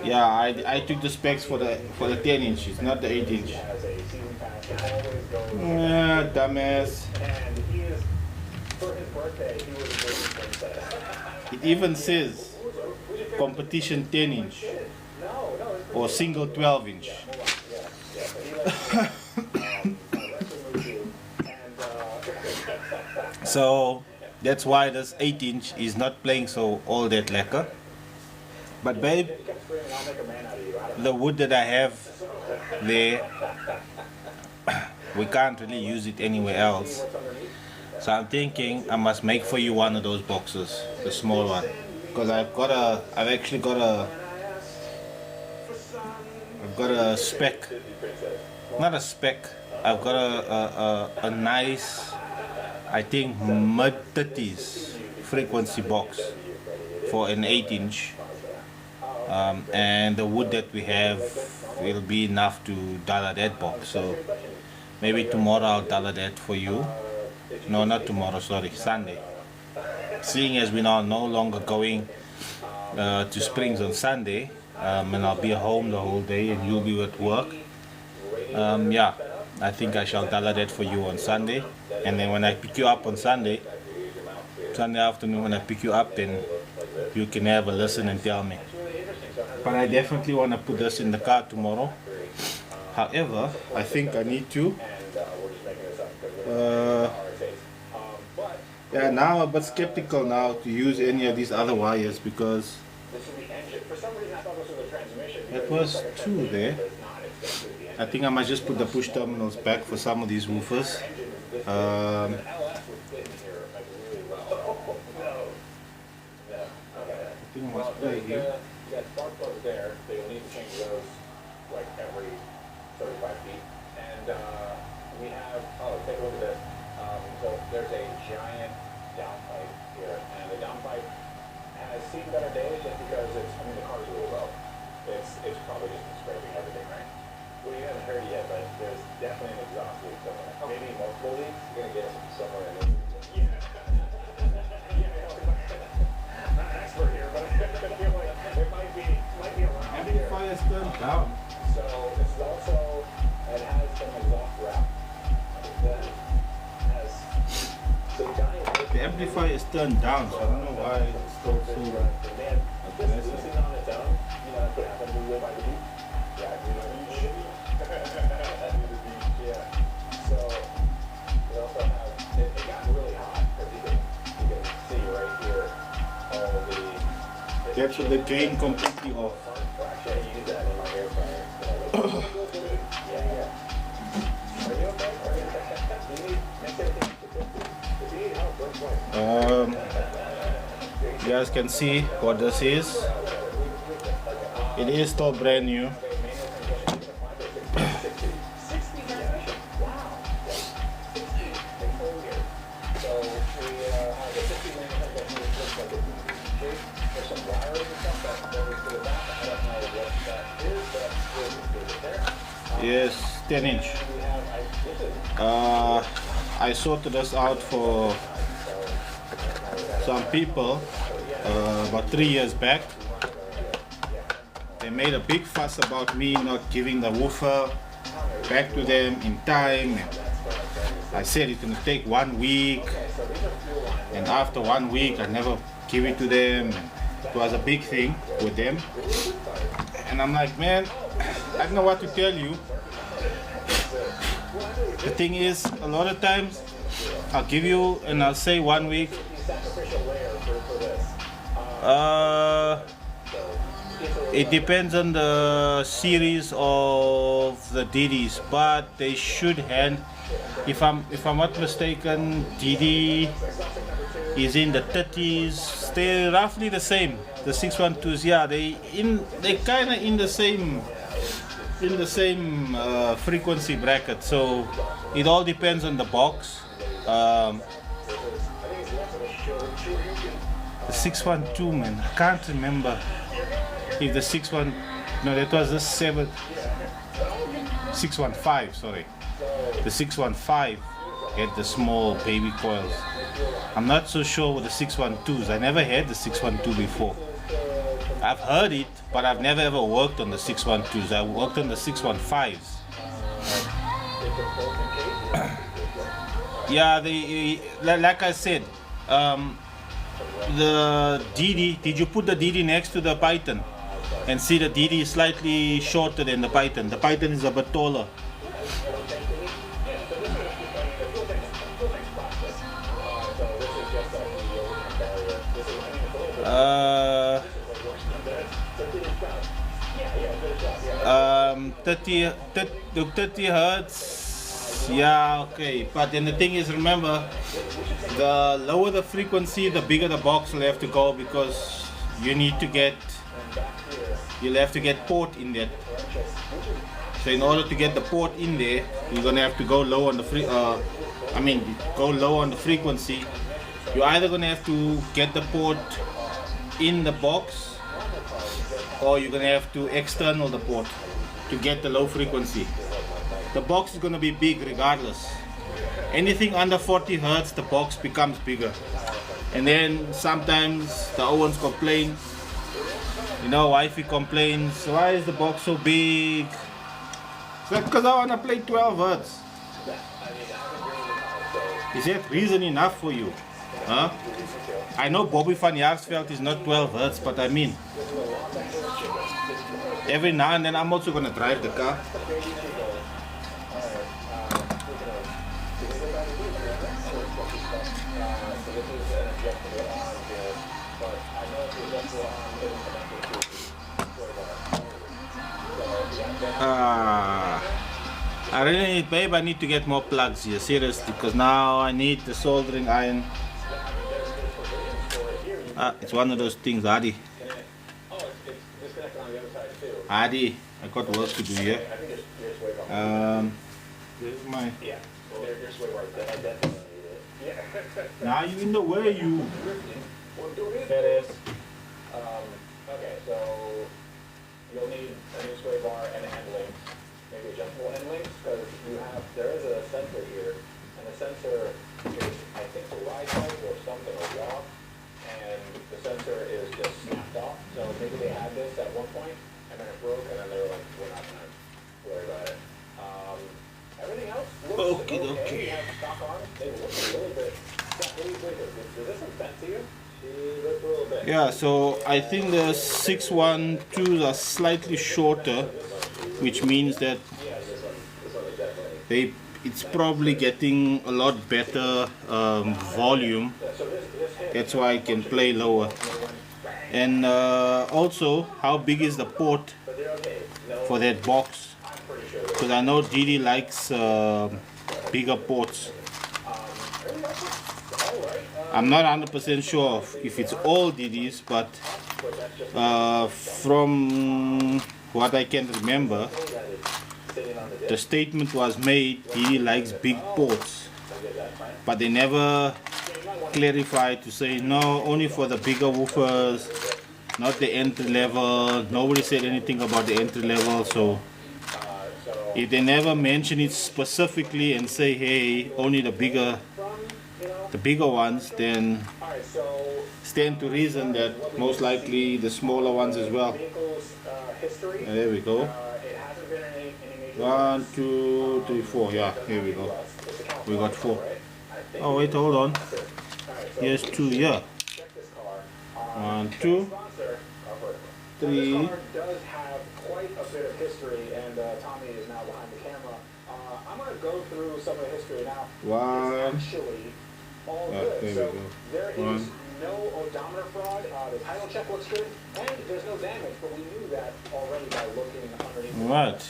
Yeah, I took the specs for the 10-inch. It's not the 8-inch. Yeah, dumbass. And he is, for his birthday, he was waiting for It even says competition 10-inch or single 12-inch. So that's why this 8-inch is not playing so all that lekker. But babe, the wood that I have there, we can't really use it anywhere else. So I'm thinking I must make for you one of those boxes, the small one, because I've got a spec, not a spec. I've got a nice, I think mid-30s frequency box for an 8-inch, and the wood that we have will be enough to dollar that box. So maybe tomorrow I'll dollar that for you. No, not tomorrow, sorry, Sunday. Seeing as we're now no longer going to Springs on Sunday, and I'll be home the whole day and you'll be at work, yeah, I think I shall dollar that for you on Sunday. And then when I pick you up on Sunday afternoon, when I pick you up, then you can have a listen and tell me. But I definitely want to put this in the car tomorrow. However, I think I need to yeah, now I'm a bit skeptical now to use any of these other wires because that was 2 there. I think I might just put the push terminals back for some of these woofers. I think I must play here. You got spark plugs there, so you'll need to change those like every 35 feet. And we have, oh, take a look at this. So there's a giant downpipe here, and the downpipe has seen better days just because it's, I mean, the car's really low. It's probably just been scraping everything, right? Well, you haven't heard it yet, but there's definitely an exhaust leak somewhere. Maybe multiple leaks. You're gonna get somewhere in there. Yeah. Not an expert here, but I feel like it might be around here. Amplifier's turned down. So this is also, it has some exhaust wrap that has some giant. The amplifier is turned down, so I don't know why it's still so This is on its own. You know, that's what happens when you live by the beach. Yeah, you know, yeah. So we also have, it got really hot because you can see right here all of the. That's with the gain completely off. Actually, I use that in my air fryer. You guys can see what this is. It is still brand new. Yes, 10-inch. I sorted this out for some people about 3 years back. They made a big fuss about me not giving the woofer back to them in time. I said it's gonna take 1 week, and after 1 week I never give it to them. It was a big thing with them, and I'm like, man, I don't know what to tell you. The thing is, a lot of times I'll give you and I'll say 1 week. It depends on the series of the DDs, but they should hand. If I'm not mistaken, DD is in the 30s. They're roughly the same. The 612s, yeah, they kind of in the same frequency bracket. So it all depends on the box. The 612, man, I can't remember if the 61. No, that was the 615. Sorry, the 615 had the small baby coils. I'm not so sure with the 612s. I never had the 612 before. I've heard it, but I've never ever worked on the 612s. I worked on the 615s. Yeah, like I said, the DD, did you put the DD next to the Python? And see, the DD is slightly shorter than the Python. The Python is a bit taller. Um, 30 hertz, yeah, okay. But then the thing is, remember, the lower the frequency, the bigger the box will have to go, because you'll have to get port in there. So in order to get the port in there, you're gonna have to go low on the go low on the frequency. You're either gonna have to get the port in the box, or you're gonna have to external the port to get the low frequency. The box is gonna be big regardless. Anything under 40 hertz, the box becomes bigger. And then sometimes the ones complain, you know, wifey complains, why is the box so big? It's like, because I wanna play 12 hertz. Is that reason enough for you? Huh? I know Bobby van Jaarsveld is not 12 hertz, but I mean, every now and then I'm also gonna drive the car. I really need, babe, I need to get more plugs here, seriously, because now I need the soldering iron. It's one of those things, Adi. Adi, I got work to do here. There's my... Now you in the way, you... Okay, so you'll need a new sway bar and end links, maybe adjustable end links, because there is a sensor here, and the sensor is, I think, a ride height or something, or walk, and the sensor is just snapped off. So maybe they had this at one point, and then it broke, and then they were like, we're not gonna worry about it. Everything else looks okay. You have stock arms, they look a little bit, does this offend to you? Yeah, so I think the 612s are slightly shorter, which means that it's probably getting a lot better volume. That's why I can play lower. And also, how big is the port for that box? because I know Didi likes bigger ports. I'm not 100% sure if it's all Didi's, but from what I can remember, the statement was made Didi likes big ports, but they never clarified to say no, only for the bigger woofers, not the entry level. Nobody said anything about the entry level, so if they never mention it specifically and say hey, only the bigger ones, then stand to reason that most likely the smaller ones as well. There we go. 1, 2, 3, 4. Yeah, here we go. We got 4. Oh wait, hold on. Here's 2 here. 1, 2, 3. This car does have quite a bit of history, and Tommy is now behind the camera. I'm going to go through some of the history now. 1. It's actually all good. There So we go. there is no odometer fraud. The title check looks good, and there's no damage. But we knew that already by looking underneath. Right.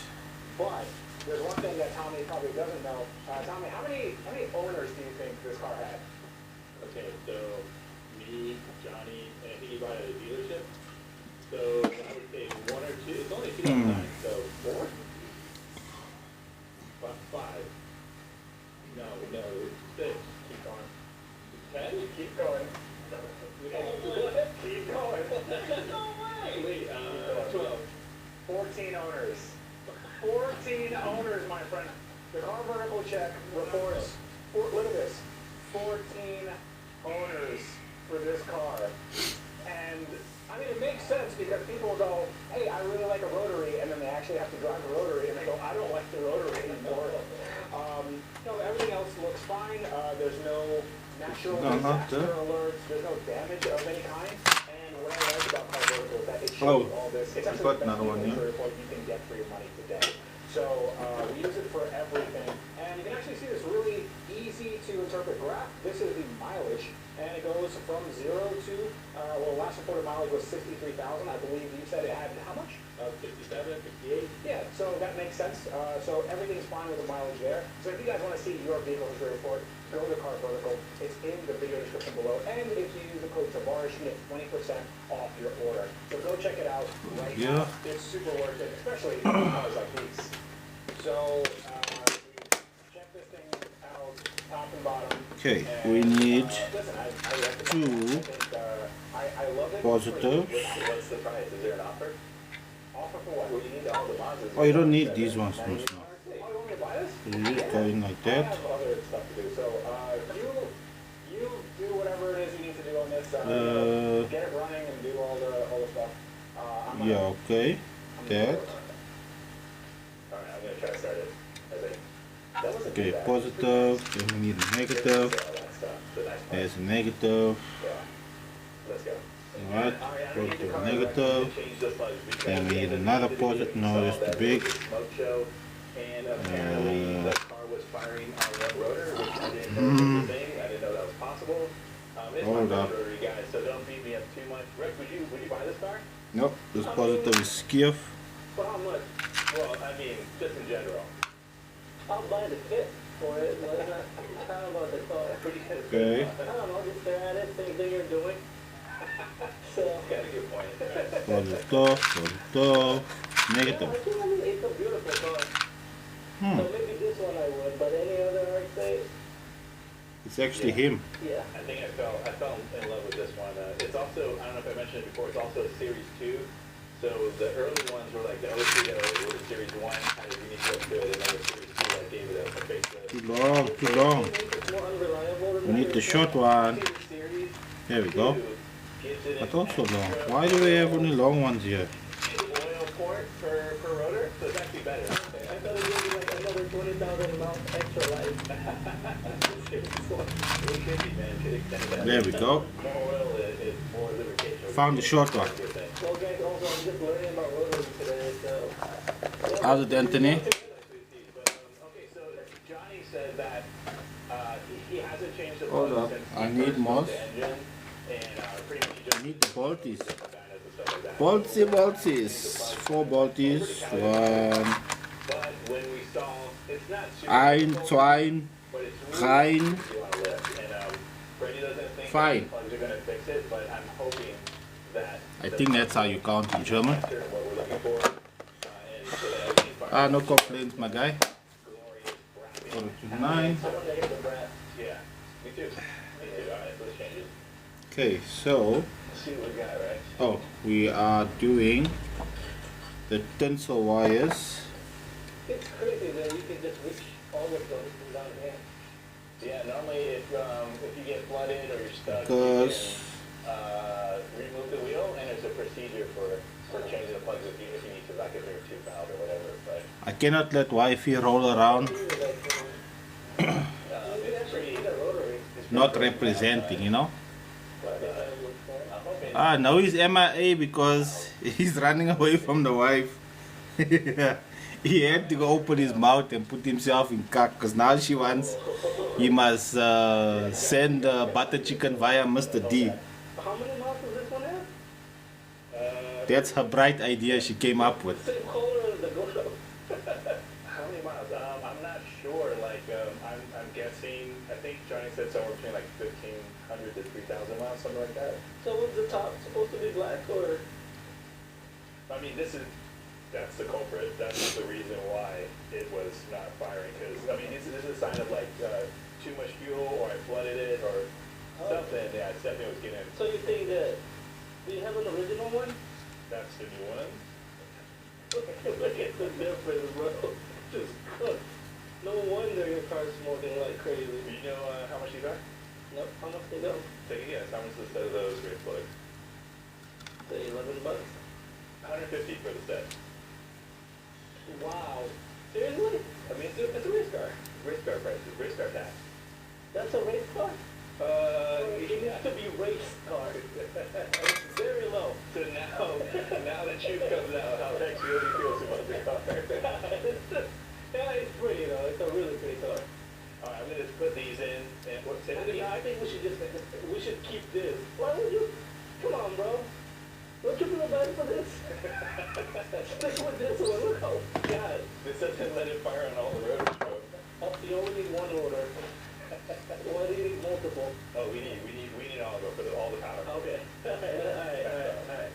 But there's one thing that Tommy probably doesn't know. Tommy, how many owners do you think this car had? Okay, so me, Johnny, and I think he bought it at a dealership. So I would say 1 or 2. It's only 2009, so 4? 5. No, 6. Keep going. 10? Keep going. Keep going. No way! Wait, 12. 14 owners. 14 owners, my friend. The car vertical check reports, look at this, 14 owners for this car. And, I mean, it makes sense because people go, hey, I really like a rotary, and then they actually have to drive a rotary, and they go, I don't like the rotary anymore. Everything else looks fine. There's no natural disaster alerts. There's no damage of any kind. And what I like about car vertical is that it shows you all this. It's actually the best inventory report you can get for your money today. So we use it for everything. And you can actually see this really easy to interpret graph. This is the mileage. And it goes from 0 to, last reported mileage was 63,000. I believe you said it had how much? 57, 58. Yeah, so that makes sense. So everything's fine with the mileage there. So if you guys want to see your vehicle history report, go to Car Vertical. It's in the video description below. And if you use the code Tavares, you get 20% off your order. So go check it out right now. It's super worth it, especially for cars like these. So check this thing out, top and bottom. Okay, we need Listen, 2 I love it. positives. What's the price? Is there an offer? Offer for what? Well, you need all the Mazdas. Oh, you don't need these ones. No. Oh, you want me to buy this? You just go in like I that. have other stuff to do. So, you do whatever it is you need to do on this. Get it running and do all the stuff. Yeah, okay. That. Alright, I'm gonna try to start it. That wasn't Okay, too bad. positive. Then we need a negative. All that stuff. The nice part. There's a negative. Yeah. Let's go. Alright, positive, negative. Change the plugs because Then we need another positive. No, that's too big. smoke show, and apparently the car was firing on one rotor, which I didn't know was a thing. I didn't know that was possible. It's Hold my up. rotary, guys, so don't beat me up too much. Rick, would you buy this car? Nope, this positive is skiff. For how much? Well, I mean, just in general. I'll buy the kit for it. What is that? How about the car? Okay. I don't know, just stare at it, same thing you're doing. So, Got a good point. Positive, negative. I think it's a beautiful car. So maybe this one I would, but any other I'd say, It's actually him. yeah. I think I fell in love with this one. It's also, I don't know if I mentioned it before, it's also a Series 2. So the early ones were like the OC, it was Series 1, had a unique look to it, and then the Series 2 that gave it a facelift. Too long. It's more unreliable than We need the short one. Series There we go. 2 gives it But an also long. extra Why do we have only long ones here? oil port per rotor, so it's actually better. I thought it would be like another 20,000 miles extra life. It could be, man. It could extend that. There we go. More oil is more lubrication. Found the short one. Well, guys, also, I'm just learning about rotaries today, so. How's it, Anthony? Okay, so Johnny said that he hasn't changed the Hold plugs up. since I he need first more. built the engine, and pretty much he just I need the bolties. dynos and stuff like that. Bolties. 4 bolties. 1, But when we saw, it's not super Ein, difficult, twine, but it's rein. really easy on a lift. And Brady doesn't think Fine. that plugs are going to fix it, but I'm hoping that I think that's how you count in German. what we're looking for. And so that everything's fine. Ah, no complaints, my guy. Glorious brapping. Put it to 9. I want to hear the brass. Yeah, me too. Me too. Alright, let's change it. Okay, so, Let's see what we got, right? oh, we are doing the tinsel wires. It's crazy that you can just reach all of those from down here. Yeah, normally if you get flooded or you're stuck, Because you can remove the wheel, and it's a procedure for changing the plugs if you need to, like if they're too valve or whatever. But I cannot let wifey roll around, it's pretty not representing, you know. But I'm hoping. Ah, now he's M.A.D because he's running away from the wife. He had to go open his mouth and put himself in cuck because now she wants, he must send butter chicken via Mr. D. How many miles does this one have? That's her bright idea she came up with. Same color as the Gordo. How many miles? I'm not sure. Like, I'm guessing. I think Johnny said somewhere between like 1,500 to 3,000 miles, something like that. So was the top supposed to be black or? I mean, that's the culprit. That's the reason why it was not firing. Because I mean, this is a sign of like too much fuel, or I flooded it, or something. Yeah, something was getting. So you think that, do you have an original one? That's the new one. Look at the difference, bro. Just cooked. No wonder your car's smoking like crazy. Do you know how much these are? Nope. How much they go? Take a guess. How much is the set of those great plugs? Say $11. 150 for the set. Wow. Seriously? I mean, it's a race car. Race car prices. Race car tax. That's a race car? It needs to be race car. It's very low. So now that you comes out, how Tex really feels about the car. Yeah, it's pretty though. It's a really pretty car. Alright, I'm gonna just put these in. And what's it? I think we should keep this. Why would you? Come on, bro. Don't you feel bad for this? Stick with this one. Look how God. This doesn't let it fire on all the rotors, bro. You only need one order. Why do you need multiple? Oh, we need all of them for all the power. Okay. Alright.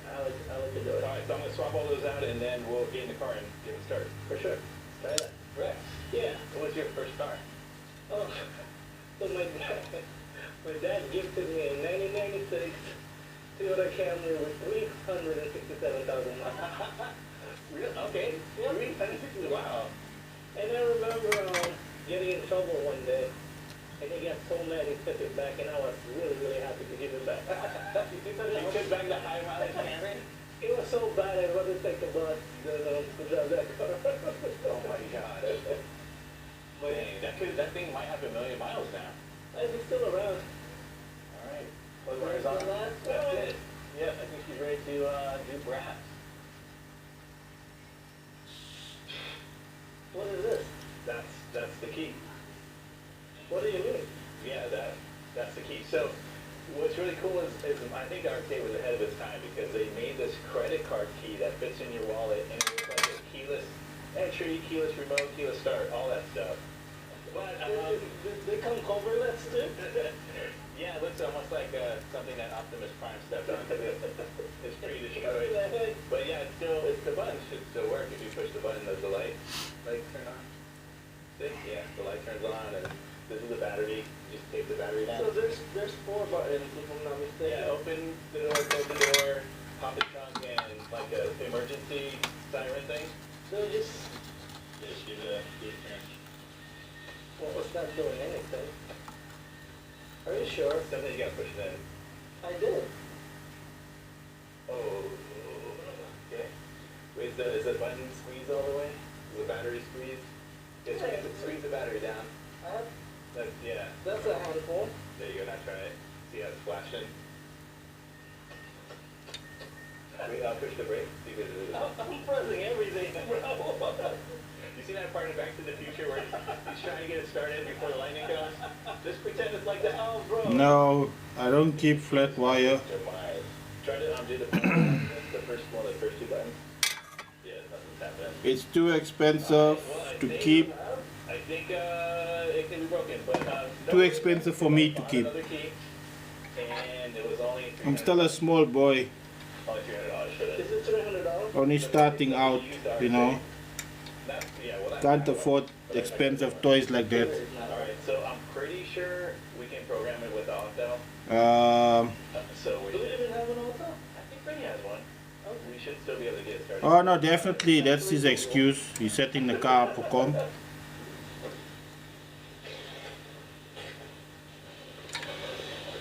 I'll let you do it. Alright, so I'm gonna swap all those out, and then we'll get in the car and get it started. For sure. Try that. Right. Yeah. What was your first car? Oh, so my dad gifted me a 1996 Toyota Camry with 367,000 miles. Really? Okay. Yeah. 360. Wow. And I remember getting in trouble one day, and he got so mad he took it back, and I was really, really happy to give it back. You took back the high mileage Camry? It was so bad I'd rather take the bus than to drive that car. Oh my God. But dang, that thing might have 1 million miles now. It's still around. Alright. Where's on that? That's it. Yeah, I think she's ready to do brass. What is this? That's the key. What do you mean? Yeah, that's the key. So what's really cool is I think RK was ahead of its time, because they made this credit card key that fits in your wallet, and it was like a keyless entry, keyless remote, keyless start, all that stuff. But They come coverless too? yeah, it looks almost like something that Optimus Prime stepped on, because it's pretty destroyed. But yeah, the button should still work. If you push the button, does the light turn on? See? Yeah, the light turns on, and this is the battery. You just take the battery down. So there's 4 buttons, if I'm not mistaken. Yeah, open the door, close the door, pop the trunk, and like a emergency siren thing. So just, Give it a turn. well, it's not doing anything. Are you sure? Something you gotta push it in. I did. Oh, okay. Wait, is the button squeezed all the way? Is the battery squeezed? Yeah, squeeze the battery down. Yeah. That's a handful. There you go, now try it. See how it's flashing? Wait, I'll push the brake. See if it is. I'm pressing everything, bro. You see that part in Back to the Future where he's trying to get it started before the lightning comes? Just pretend it's like that. Oh, bro. No, I don't keep flat wire. Try to undo the button. That's the first 2 buttons. Yeah, nothing's happening. It's too expensive to keep. I think it can be broken, but Too expensive for me to keep. another key, and it was only I'm still a small boy, only $300 for this. Is it $300? only starting out, you know. Can't afford expensive toys like that. Alright, so I'm pretty sure we can program it with the auto. So we Do we should, even have an auto? I think Freddie has one. We should still be able to get it started. Oh no, definitely, that's his excuse. He's setting the car up for comp.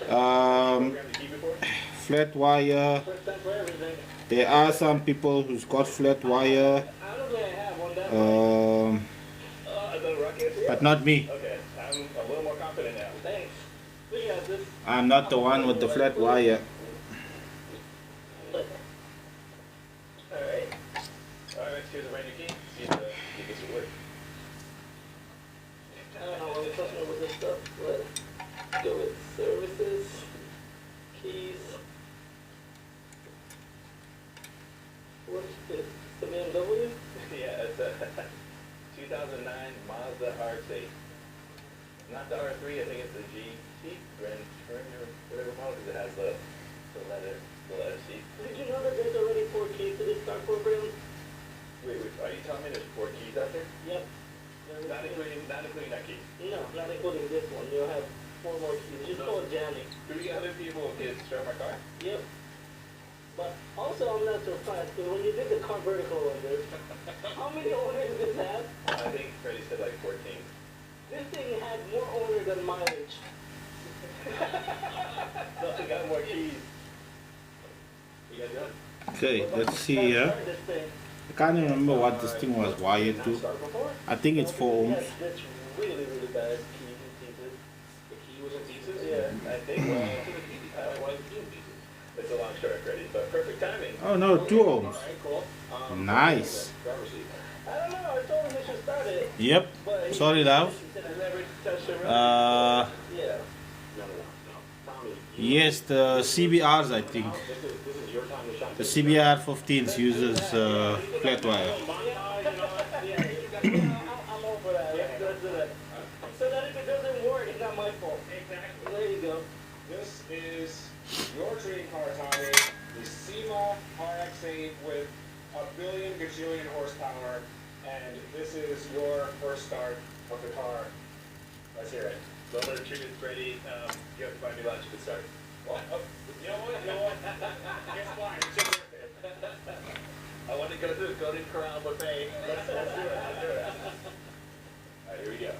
Program the key before? Flat wire. First time for everything. There are some people who's got flat wire, I don't think I have one that The rocket? but not me. Okay, I'm a little more confident now. Thanks. We got this. I'm not the one with the flat wire. Alright. Alright, here's a brand new key. See if this will work. I don't know what we're talking about with this stuff. Let's go with services, keys. What's this? The BMW? Yeah, it's a 2009 Mazda R6. Not the R3, I think it's the GT, Grand Touring or whatever model, because it has the leather seat. Did you know that there's already 4 keys to this car program? Wait, are you telling me there's 4 keys out there? Yep. Not including that key. No, not including this one. You'll have 4 more keys. Just call it jamming. Do we get other people who can start my car? Yep. But also, I'm not surprised because when you did the car vertical on this, how many owners did this have? I think Freddie said like 14. This thing had more owners than mileage. No, I got more keys. You guys done? Okay, let's see here. This thing. I can't remember what this thing was wired to. I think it's 4 ohms. Yes, that's really, really bad keys and pieces. The key was in pieces? Yeah. I think, it's a long story, Freddie, but perfect timing. Oh no, 2 ohms. Alright, cool. Nice. Driver's seat. I don't know. I told him they should start it. Yep. But he Sorry, love. said I never touched it. Uh, Yeah. No. Tommy, yes, the CBRs, I think. this is your time to shine. The CBR 15s uses flat wire. I'm over that. Let's do that. So that if it doesn't work, it's not my fault. Exactly. There you go. This is your dream car, Tommy. The SEMA RX-8 with a billion gajillion horsepower, and this is your first start of the car. Let's hear it. Well, the truth is, Freddie, you have to buy me lunch to start. What? Oh, you know what? Guess why? It's your birthday. I want to go to the Golden Corral buffet. Let's do it. All right, here we go.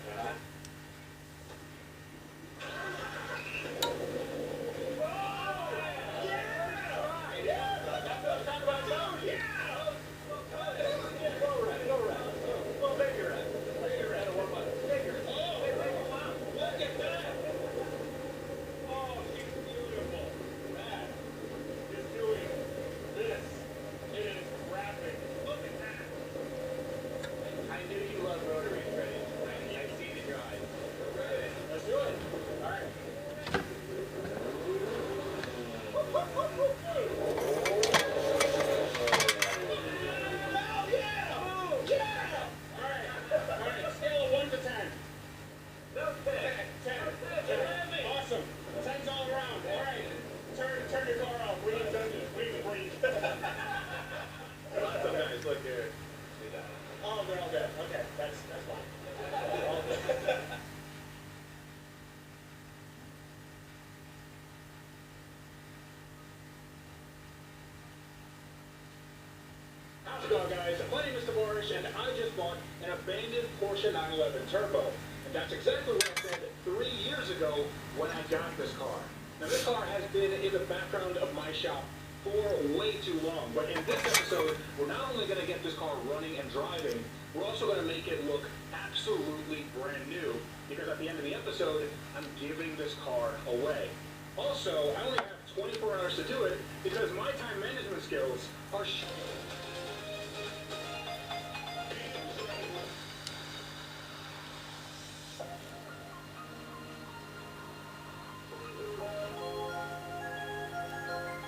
How's it going, guys? My name is Tavares, and I just bought an abandoned Porsche 911 Turbo. And that's exactly what I said 3 years ago when I got this car. Now, this car has been in the background of my shop for way too long. But in this episode, we're not only going to get this car running and driving, we're also going to make it look absolutely brand new. Because at the end of the episode, I'm giving this car away. Also, I only have 24 hours to do it because my time management skills are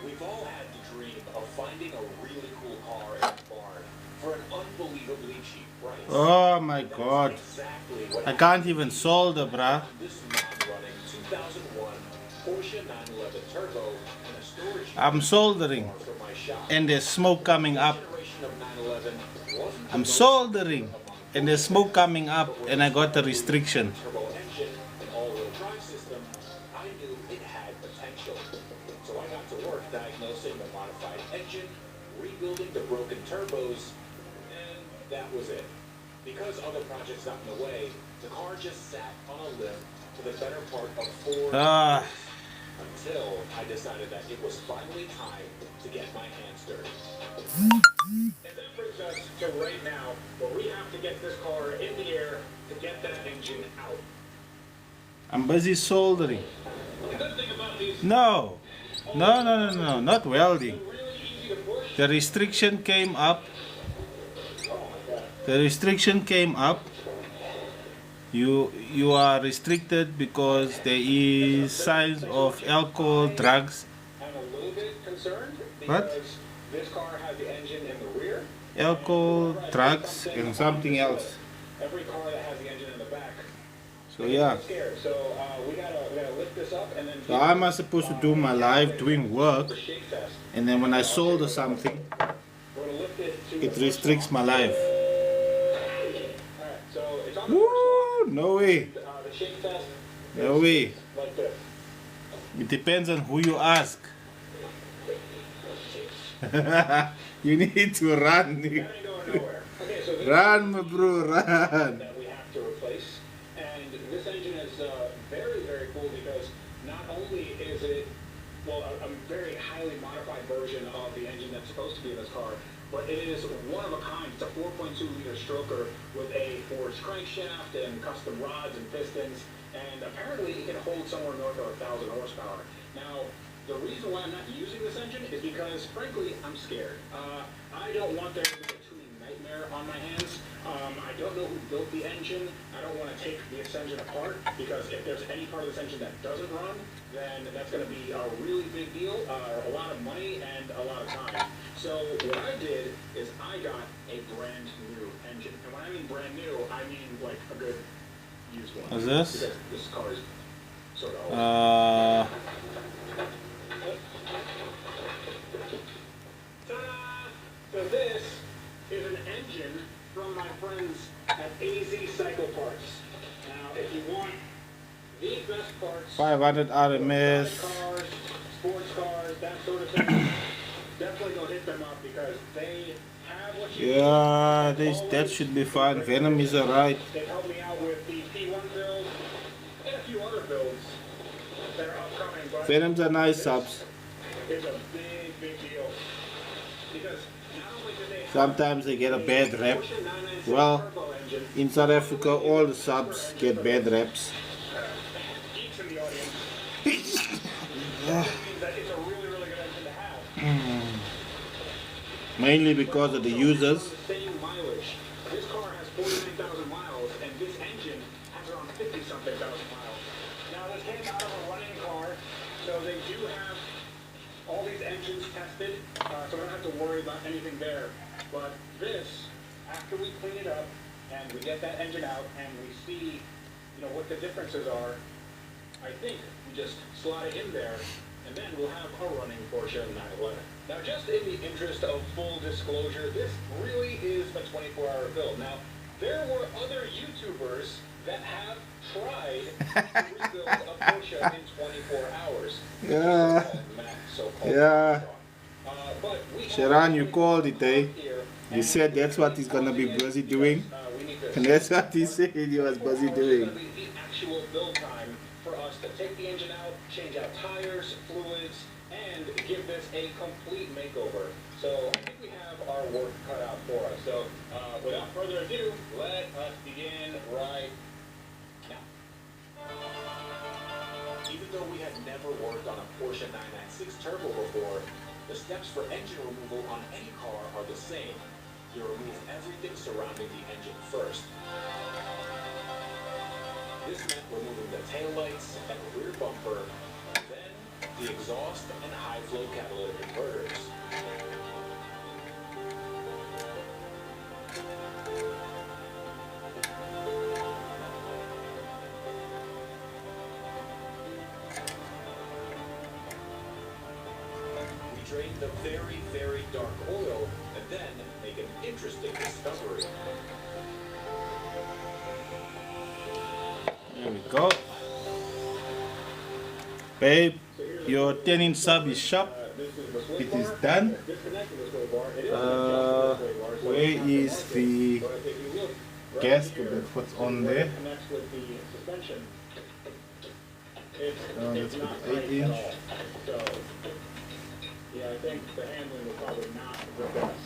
We've all had the dream of finding a really cool car in a barn, for an unbelievably cheap price. Oh my god. Exactly what I can't even solder, bruh. this non-running 2001 Porsche 911 Turbo in a storage I'm soldering. for my shop. And there's smoke coming up. Generation of 911 wasn't I'm soldering. And there's smoke coming up. And I got a restriction. turbo engine and all-wheel drive system. I knew it had potential. So I got to work diagnosing the modified engine, rebuilding the broken turbos, and that was it. Because other projects got in the way, the car just sat on a limb for the better part of 4 years until I decided that it was finally time to get my hands dirty. And that brings us to right now, where we have to get this car in the air to get that engine out. I'm busy soldering. The good thing about these No. No. Not welding. really easy to push. The restriction came up. Oh my god. The restriction came up. You are restricted because there is signs of alcohol, drugs. I'm a little bit concerned What? because this car has the engine in the rear. Alcohol, drugs, and something else. Every car that has the engine in the back. So yeah. I'm scared. So we gotta lift this up and then. So how am I supposed to do my life doing work, The shake test. and then when I solder something, We're gonna lift it to. it restricts my life? Alright, so it's on the Woo! No way. the shake test. No way. Like this. It depends on who you ask. You need to run. That ain't going nowhere. Okay, so this Run, my bro, run. that we have to replace. And this engine is very, very cool because not only is it, well, a very highly modified version of the engine that's supposed to be in this car, but it is one of a kind. It's a 4.2 liter stroker with a forged crankshaft and custom rods and pistons, and apparently it can hold somewhere north of 1,000 horsepower. Now, the reason why I'm not using this engine is because, frankly, I'm scared. I don't want there to be a tuning nightmare on my hands. I don't know who built the engine. I don't want to take this engine apart because if there's any part of this engine that doesn't run, then that's going to be a really big deal, a lot of money, and a lot of time. So what I did is I got a brand new engine. And when I mean brand new, I mean like a good used one. What's this? Because this car is sort of old. Ta-da! So this is an engine from my friends at AZ Cycle Parts. Now, if you want the best parts, 500 RMS. cars, sports cars, that sort of thing, definitely go hit them up because they have what you Yeah, need. that should be fine. Venom is alright. They helped me out with the P1 build and a few other builds that are upcoming. But Venoms are nice subs. it's a big, big deal. Because not only did they have Sometimes they get a bad rep. Porsche 996 Well, turbo engine, in South Africa, all the subs get bad reps. geeks in the audience, that means that it's a really, really good engine to have. Mainly because of the users. The same mileage. This car has 49,000 miles, and this engine has around 50-something thousand miles. Now, this came out of a running car, so they do have all these engines tested, so I don't have to worry about anything there. But this, after we clean it up, and we get that engine out, and we see, what the differences are, I think we just slot it in there, and then we'll have a running Porsche 911. Now, just in the interest of full disclosure, this really is a 24-hour build. Now, there were other YouTubers that have tried to rebuild a Porsche in 24 hours. Yeah. So-called Yeah. but we have Sharon, you called it, eh? here, You said that's what he's gonna be busy doing. we need this. And that's what he said he was busy doing. It's going to be the actual build time for us to take the engine out, change out tires, fluids, and give this a complete makeover. So I think we have our work cut out for us. So without further ado, let us begin right now. Even though we had never worked on a Porsche 996 Turbo before, the steps for engine removal on any car are the same. You remove everything surrounding the engine first. This meant removing the taillights and rear bumper, then the exhaust and high-flow catalytic converters. drain the very, very dark oil and then make an interesting discovery. There we go. Babe, your 10-inch sub is sharp. It is done. Where is the gasket that puts on there? Let's put the 8-inch. Yeah, I think the handling was probably not the best.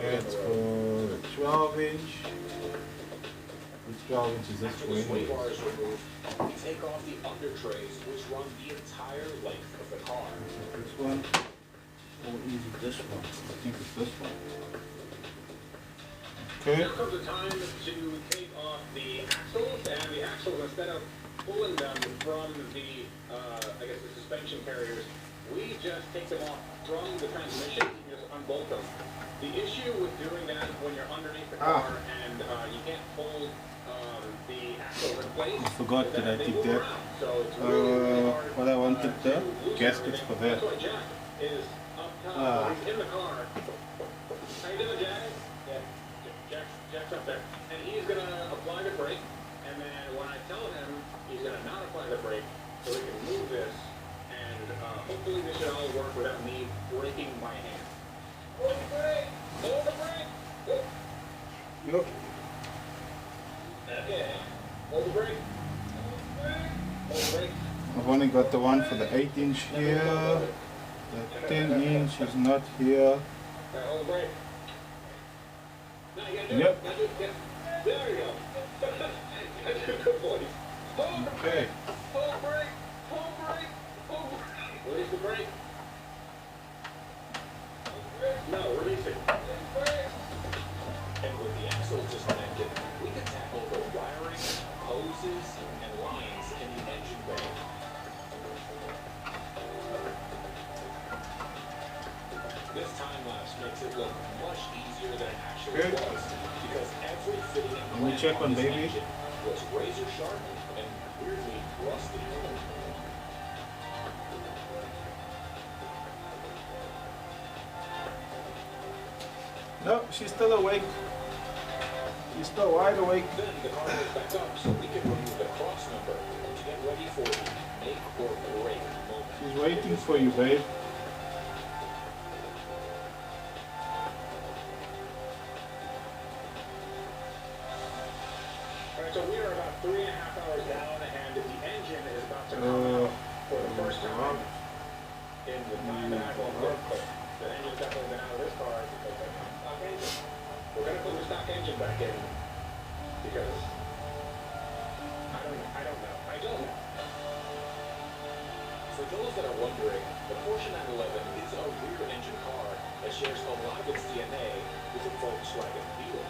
That's for the 12-inch. Which 12-inch is this After the sway for? bar is removed, take off the under trays, which run the entire length of the car. This one? Or is it this one? I think it's this one. Okay. Now comes the time to take off the axles, and the axles, instead of pulling them from the, I guess the suspension carriers, we just take them off from the transmission, you just unbolt them. The issue with doing that when you're underneath the car and you can't pull the axle in place. I forgot that I did that. What I wanted the gaskets for that. That's why Jack is up top, he's in the car. How you doing, Jack? Yeah, Jack's up there. And he's gonna apply the brake, and then when I tell him, he's gonna not apply the brake, so we can move this, and hopefully this should all work without me breaking my hand. Hold the brake! Hold the brake! Yep. Okay. Hold the brake. Hold the brake. Hold the brake. I've only got the one for the 8-inch here. The 10-inch is not here. Hold the brake. Now you gotta do Yep. it. Now do it. Yeah. There you go. That's a good voice. Hold the Okay. brake. Hold the brake. Hold the brake. Hold the brake. Release the brake. No, release it. And with the axle disconnected, we can tackle the wiring, hoses, and lines in the engine bay. This time lapse makes it look much easier than it actually Good. was, because every fitting and Let me clamp check on this baby. engine was razor sharp and weirdly rusty. No, she's still awake. She's still wide awake. Then the car goes back up so we can remove the cross member to get ready for the make or break moment. She's waiting for you, babe. Alright, so we are about 3.5 hours down, and the engine is about to come out for the first time in the time that I've worked, but the engine's definitely been out of this car because of the stock engine. We're going to put the stock engine back in because I don't know. For those that are wondering, the Porsche 911 is a rear engine car that shares a lot of its DNA with the Volkswagen Beetle.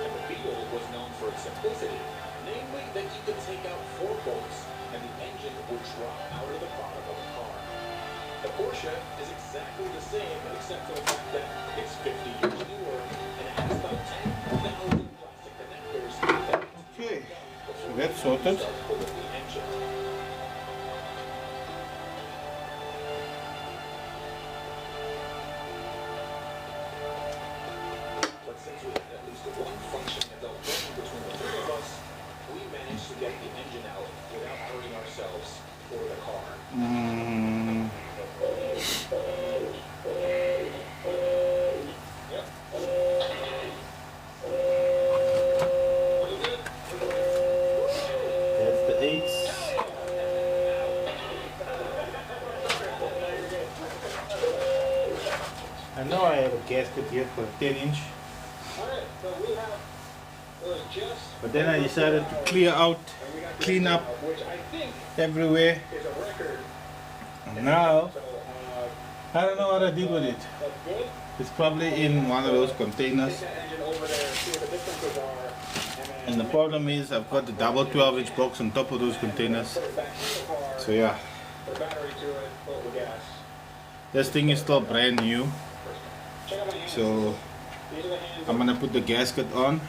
And the Beetle was known for its simplicity, namely that you could take out 4 bolts and the engine would drop out of the bottom of the car. The Porsche is exactly the same except for the fact that it's 50 years newer and it has about 10,000 plastic connectors that Okay, so that's sorted. start pulling the engine. But since we had at least one functioning adult brain between the 3 of us, we managed to get the engine out without hurting ourselves or the car. Yep. That's the 8s. I know I have a gasket here for a 10-inch, Alright, so we have just but then I decided to clean up which I think everywhere. is a record. Now, So I don't know what I did with it. that's good. It's probably in one of those containers. Take that engine over there, see what the differences are, And the problem is I've got the double 12-inch box on top of those containers. put it back in the car, So yeah, put a battery to it, fill it with gas. this thing is still brand new. Check out my hands. So These are the hands. I'm gonna put the gasket on.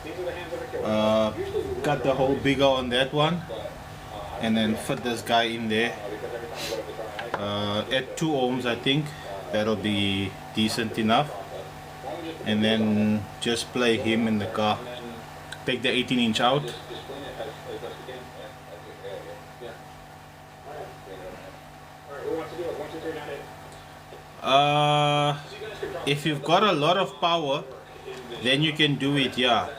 These are the hands of a killer. Usually we Cut the hole bigger on that one, but and then fit this guy in there. because every time I go to the car, I At 2 ohms, I think. that'll be decent enough. And then just play him in the car. Take the 18-inch out. If you've got a lot of power, then you can do it, yeah.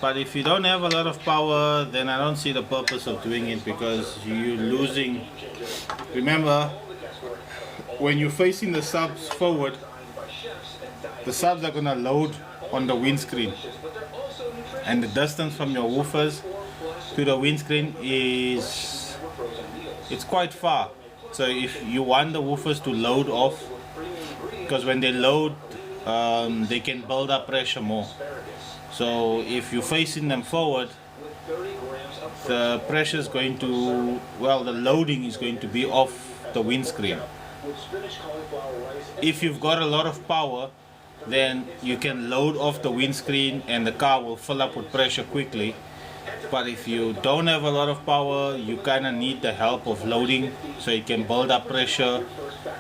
But if you don't have a lot of power, then I don't see the purpose of doing it, because you're losing. Remember, when you're facing the subs forward, the subs are gonna load on the windscreen, and the distance from your woofers to the windscreen it's quite far. So if you want the woofers to load off, because when they load, they can build up pressure more. So if you're facing them forward, the pressure is going to, well, the loading is going to be off the windscreen. If you've got a lot of power, then you can load off the windscreen and the car will fill up with pressure quickly. But if you don't have a lot of power, you kind of need the help of loading so you can build up pressure.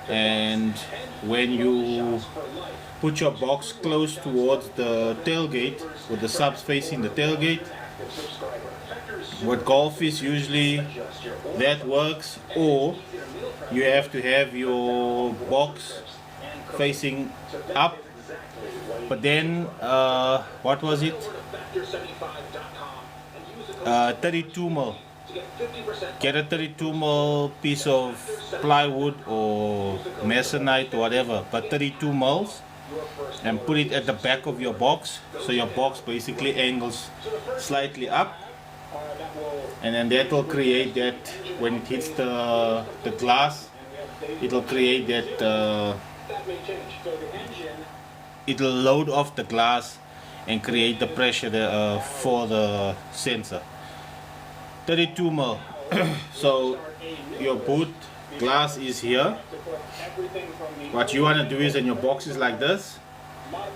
And when you put your box close towards the tailgate, with the subs facing the tailgate, with golf is usually that works, or you have to have your box facing up. But then what was it, 32 mil. Get a 32 mil piece of plywood or masonite or whatever, but 32 mils, and put it at the back of your box, so your box basically angles slightly up, and then that will create that, when it hits the glass, it will create that, it will load off the glass and create the pressure for the sensor. 32 mil. So your boot glass is here. What you want to do is, and your box is like this,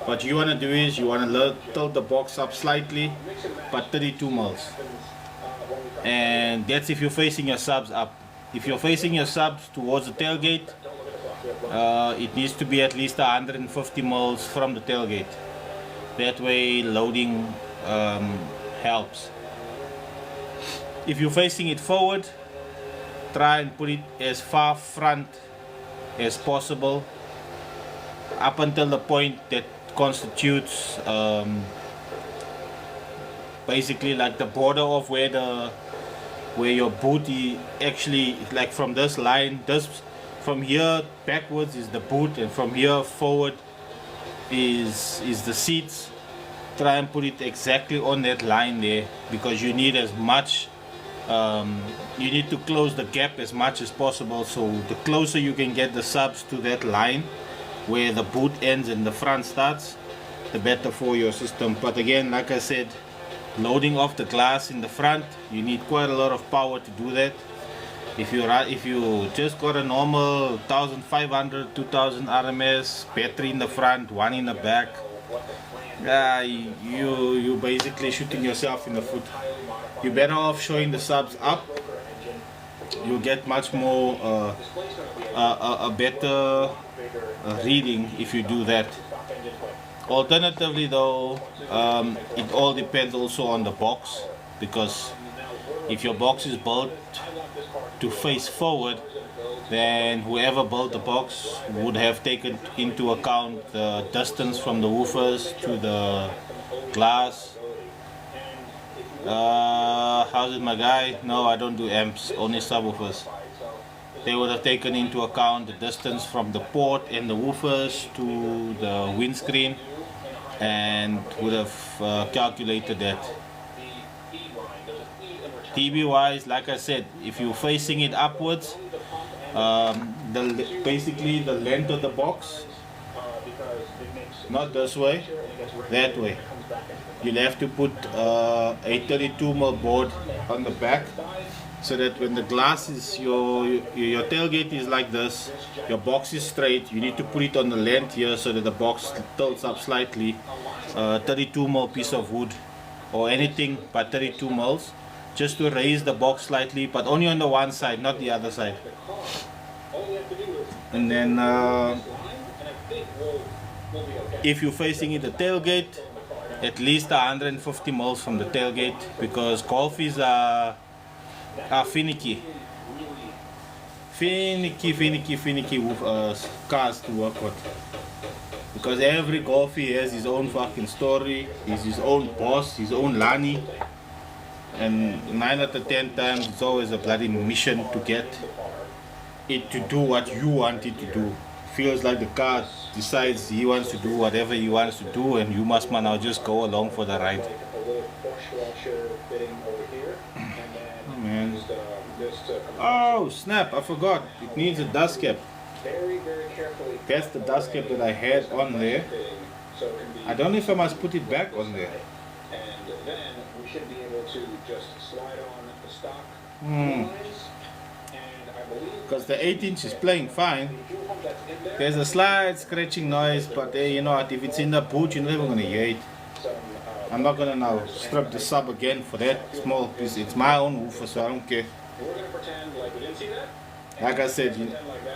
what you want to do is you want to tilt the box up slightly, but 32 mils. And that's if you're facing your subs up. If you're facing your subs towards the tailgate, it needs to be at least 150 mils from the tailgate. That way loading helps. If you're facing it forward, try and put it as far front as possible, up until the point that constitutes basically like the border of where your boot actually, like from this line, from here backwards is the boot, and from here forward is the seats. Try and put it exactly on that line there, because you need as much, you need to close the gap as much as possible. So the closer you can get the subs to that line where the boot ends and the front starts, the better for your system. But again, like I said, loading off the glass in the front, you need quite a lot of power to do that. If you just got a normal 1500, 2000 RMS battery in the front, one in the back, you basically shooting yourself in the foot. You're better off showing the subs up. You'll get much more a better reading if you do that. Alternatively though, it all depends also on the box, because if your box is built to face forward, then whoever built the box would have taken into account the distance from the woofers to the glass. How's it, my guy? No, I don't do amps, only subwoofers. They would have taken into account the distance from the port and the woofers to the windscreen, and would have calculated that. TB wise, like I said, if you're facing it upwards, basically the length of the box, not this way, that way. You'll have to put a 32 mil board on the back, so that when the glass is, your tailgate is like this, your box is straight, you need to put it on the length here so that the box tilts up slightly. 32 mil piece of wood or anything but 32 mils, just to raise the box slightly, but only on the one side, not the other side. And then think we'll be okay. If you're facing in the tailgate, at least 150 miles from the tailgate, because golfies are finicky with cars to work with. Because every golfie has his own fucking story, he's his own boss, his own Lani. And 9 out of 10 times it's always a bloody mission to get it to do what you want it to do. Feels like the car decides he wants to do whatever he wants to do, and you must now just go along for the ride. Oh man. Oh snap, I forgot. It needs a dust cap. That's the dust cap that I had on there. I don't know if I must put it back on there. And then we should be able to just slide on the stock lines. And I believe Because the 8-inch is playing fine. There's a slight scratching noise, but you know what, if it's in the boot, you're never gonna hear it. I'm not gonna now strip the sub again for that small piece. It's my own woofer, so I don't care. we're gonna pretend like we didn't see that. Like I said,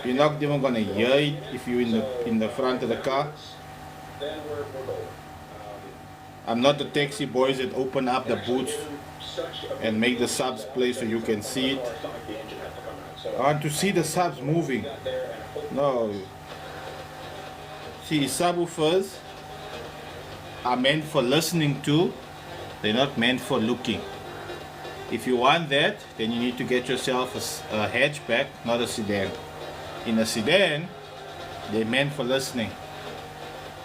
you're not even gonna hear it if you're in the front of the car. Then we're golden. I'm not the taxi boys that open up the boots and make the subs play so you can see it. I want to see the subs moving. No. See, subwoofers are meant for listening to, they're not meant for looking. If you want that, then you need to get yourself a hatchback, not a sedan. In a sedan, they're meant for listening.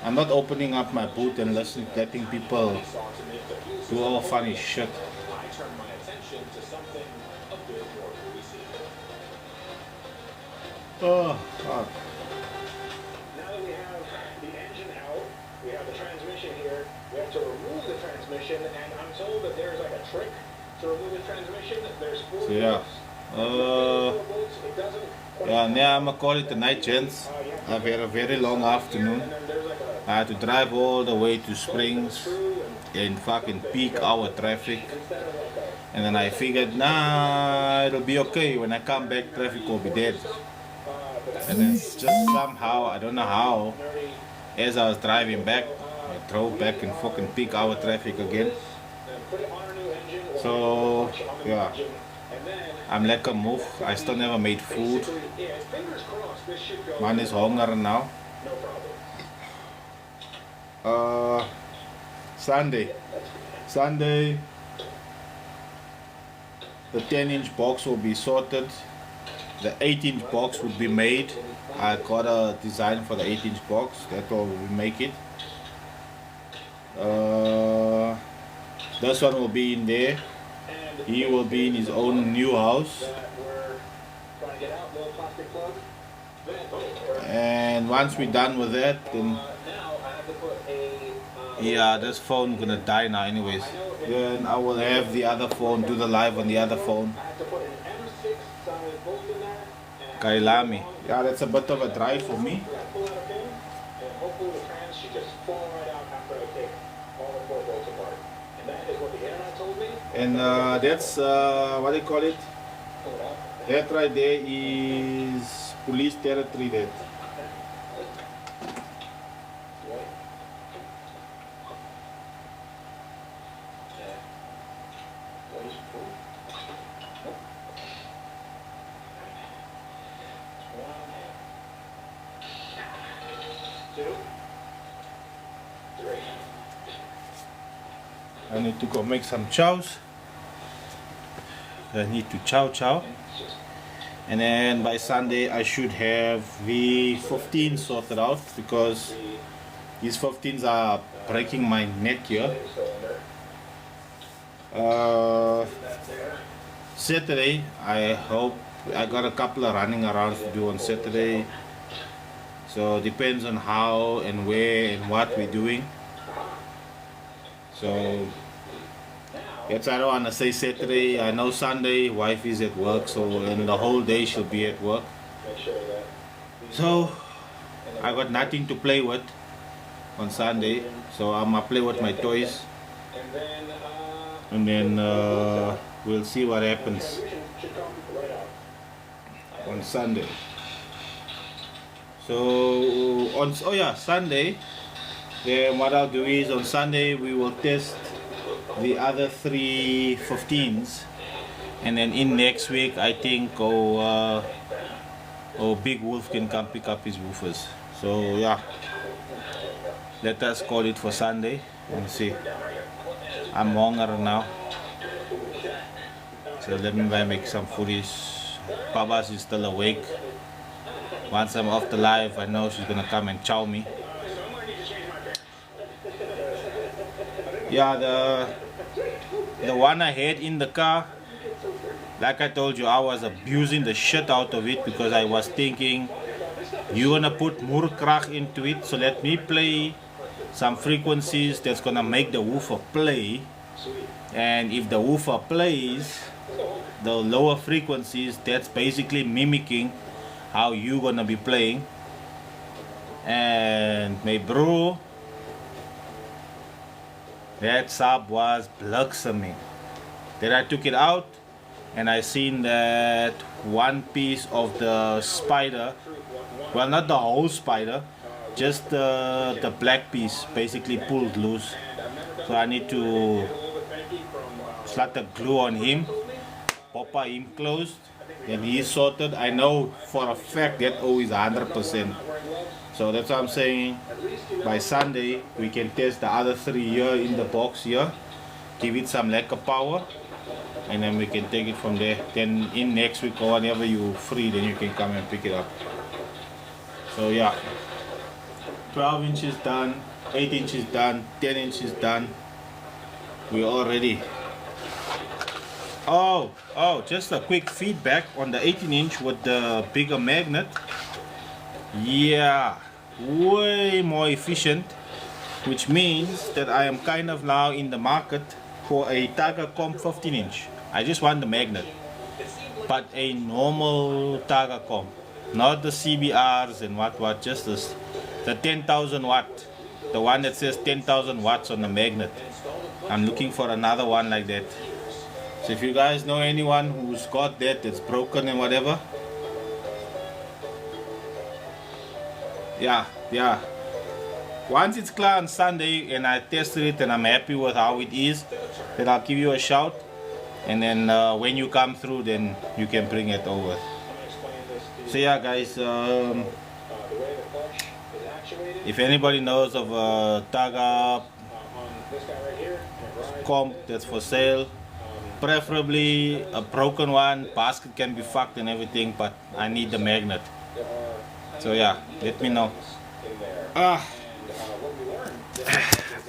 I'm not opening up my boot and listening, letting people do all funny shit. I turn my attention to something a bit more greasy. Oh, fuck. Now that we have the engine out, we have the transmission here, we have to remove the transmission, and I'm told that there's like a trick to remove the transmission. There's 4 So yeah. bolts. It doesn't quite Yeah, now I'm gonna call it a night, gents. I've had a very long afternoon. and then there's like a I had to drive all the way to Springs in fucking peak hour traffic. And then I figured, nah, it'll be okay. When I come back, traffic will be dead. And then just somehow, I don't know how, as I was driving back, I drove back in fucking peak hour traffic again. So, yeah, I'm like a move. I still never made food. Man is hungry now. Sunday, the 10-inch box will be sorted. The 8-inch box would be made. I got a design for the 8-inch box. That's what we make it. This one will be in there. He will be in his own new house. And once we're done with that, then yeah, this phone gonna die now anyways. Then I will have the other phone, do the live on the other phone. Kailami. Yeah, that's a bit of a drive for me. And that's what do you call it? That right there is police territory there. I need to go make some chows. I need to chow. And then by Sunday I should have the 15 sorted out, because these 15s are breaking my neck here. Saturday, I hope I got a couple of running arounds to do on Saturday. So depends on how and where and what we're doing. So yes, I don't want to say Saturday. I know Sunday, wife is at work, so and the whole day she'll be at work. So I got nothing to play with on Sunday, so I'm gonna play with my toys, and then we'll see what happens on Sunday. So on Sunday, then what I'll do is on Sunday we will test the other 3 15s, and then in next week I think Big Wolf can come pick up his woofers. So yeah, let us call it for Sunday and see. I'm hungry now, so let me make some foodies. Babas is still awake. Once I'm off the live, I know she's gonna come and chow me. Yeah, the one I had in the car, like I told you, I was abusing the shit out of it because I was thinking, you're gonna put more krach into it, so let me play some frequencies that's gonna make the woofer play. And if the woofer plays the lower frequencies, that's basically mimicking how you gonna be playing. And my bro, that sub was bliksoming. Then I took it out and I seen that one piece of the spider, well, not the whole spider, just the black piece basically pulled loose. So I need to slap the glue on him, pop him closed, and he's sorted. I know for a fact that is 100%. So that's what I'm saying. By Sunday we can test the other 3 here in the box here, give it some lekker power, and then we can take it from there. Then in next week or whenever you're free, then you can come and pick it up. So yeah, 12 inches done, 8 inches done, 10 inches done. We're all ready. Oh, just a quick feedback on the 18-inch with the bigger magnet. Yeah, way more efficient, which means that I am kind of now in the market for a Targa Comp 15-inch. I just want the magnet, but a normal Targa Comp, not the CBRs and what, just this, the 10,000 watt, the one that says 10,000 watts on the magnet. I'm looking for another one like that. So if you guys know anyone who's got that's broken and whatever, yeah. Once it's clear on Sunday and I tested it and I'm happy with how it is, then I'll give you a shout. And then when you come through, then you can bring it over. So yeah, guys, if anybody knows of a Targa Comp that's for sale, preferably a broken one, basket can be fucked and everything, but I need the magnet. So yeah, let me know.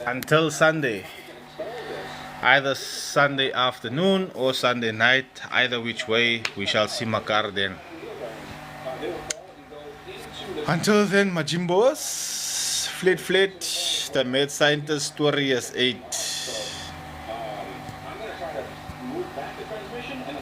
Until Sunday, either Sunday afternoon or Sunday night, either which way, we shall see Makar then. Until then, my Jimbos, flit, the mad scientist story is 8.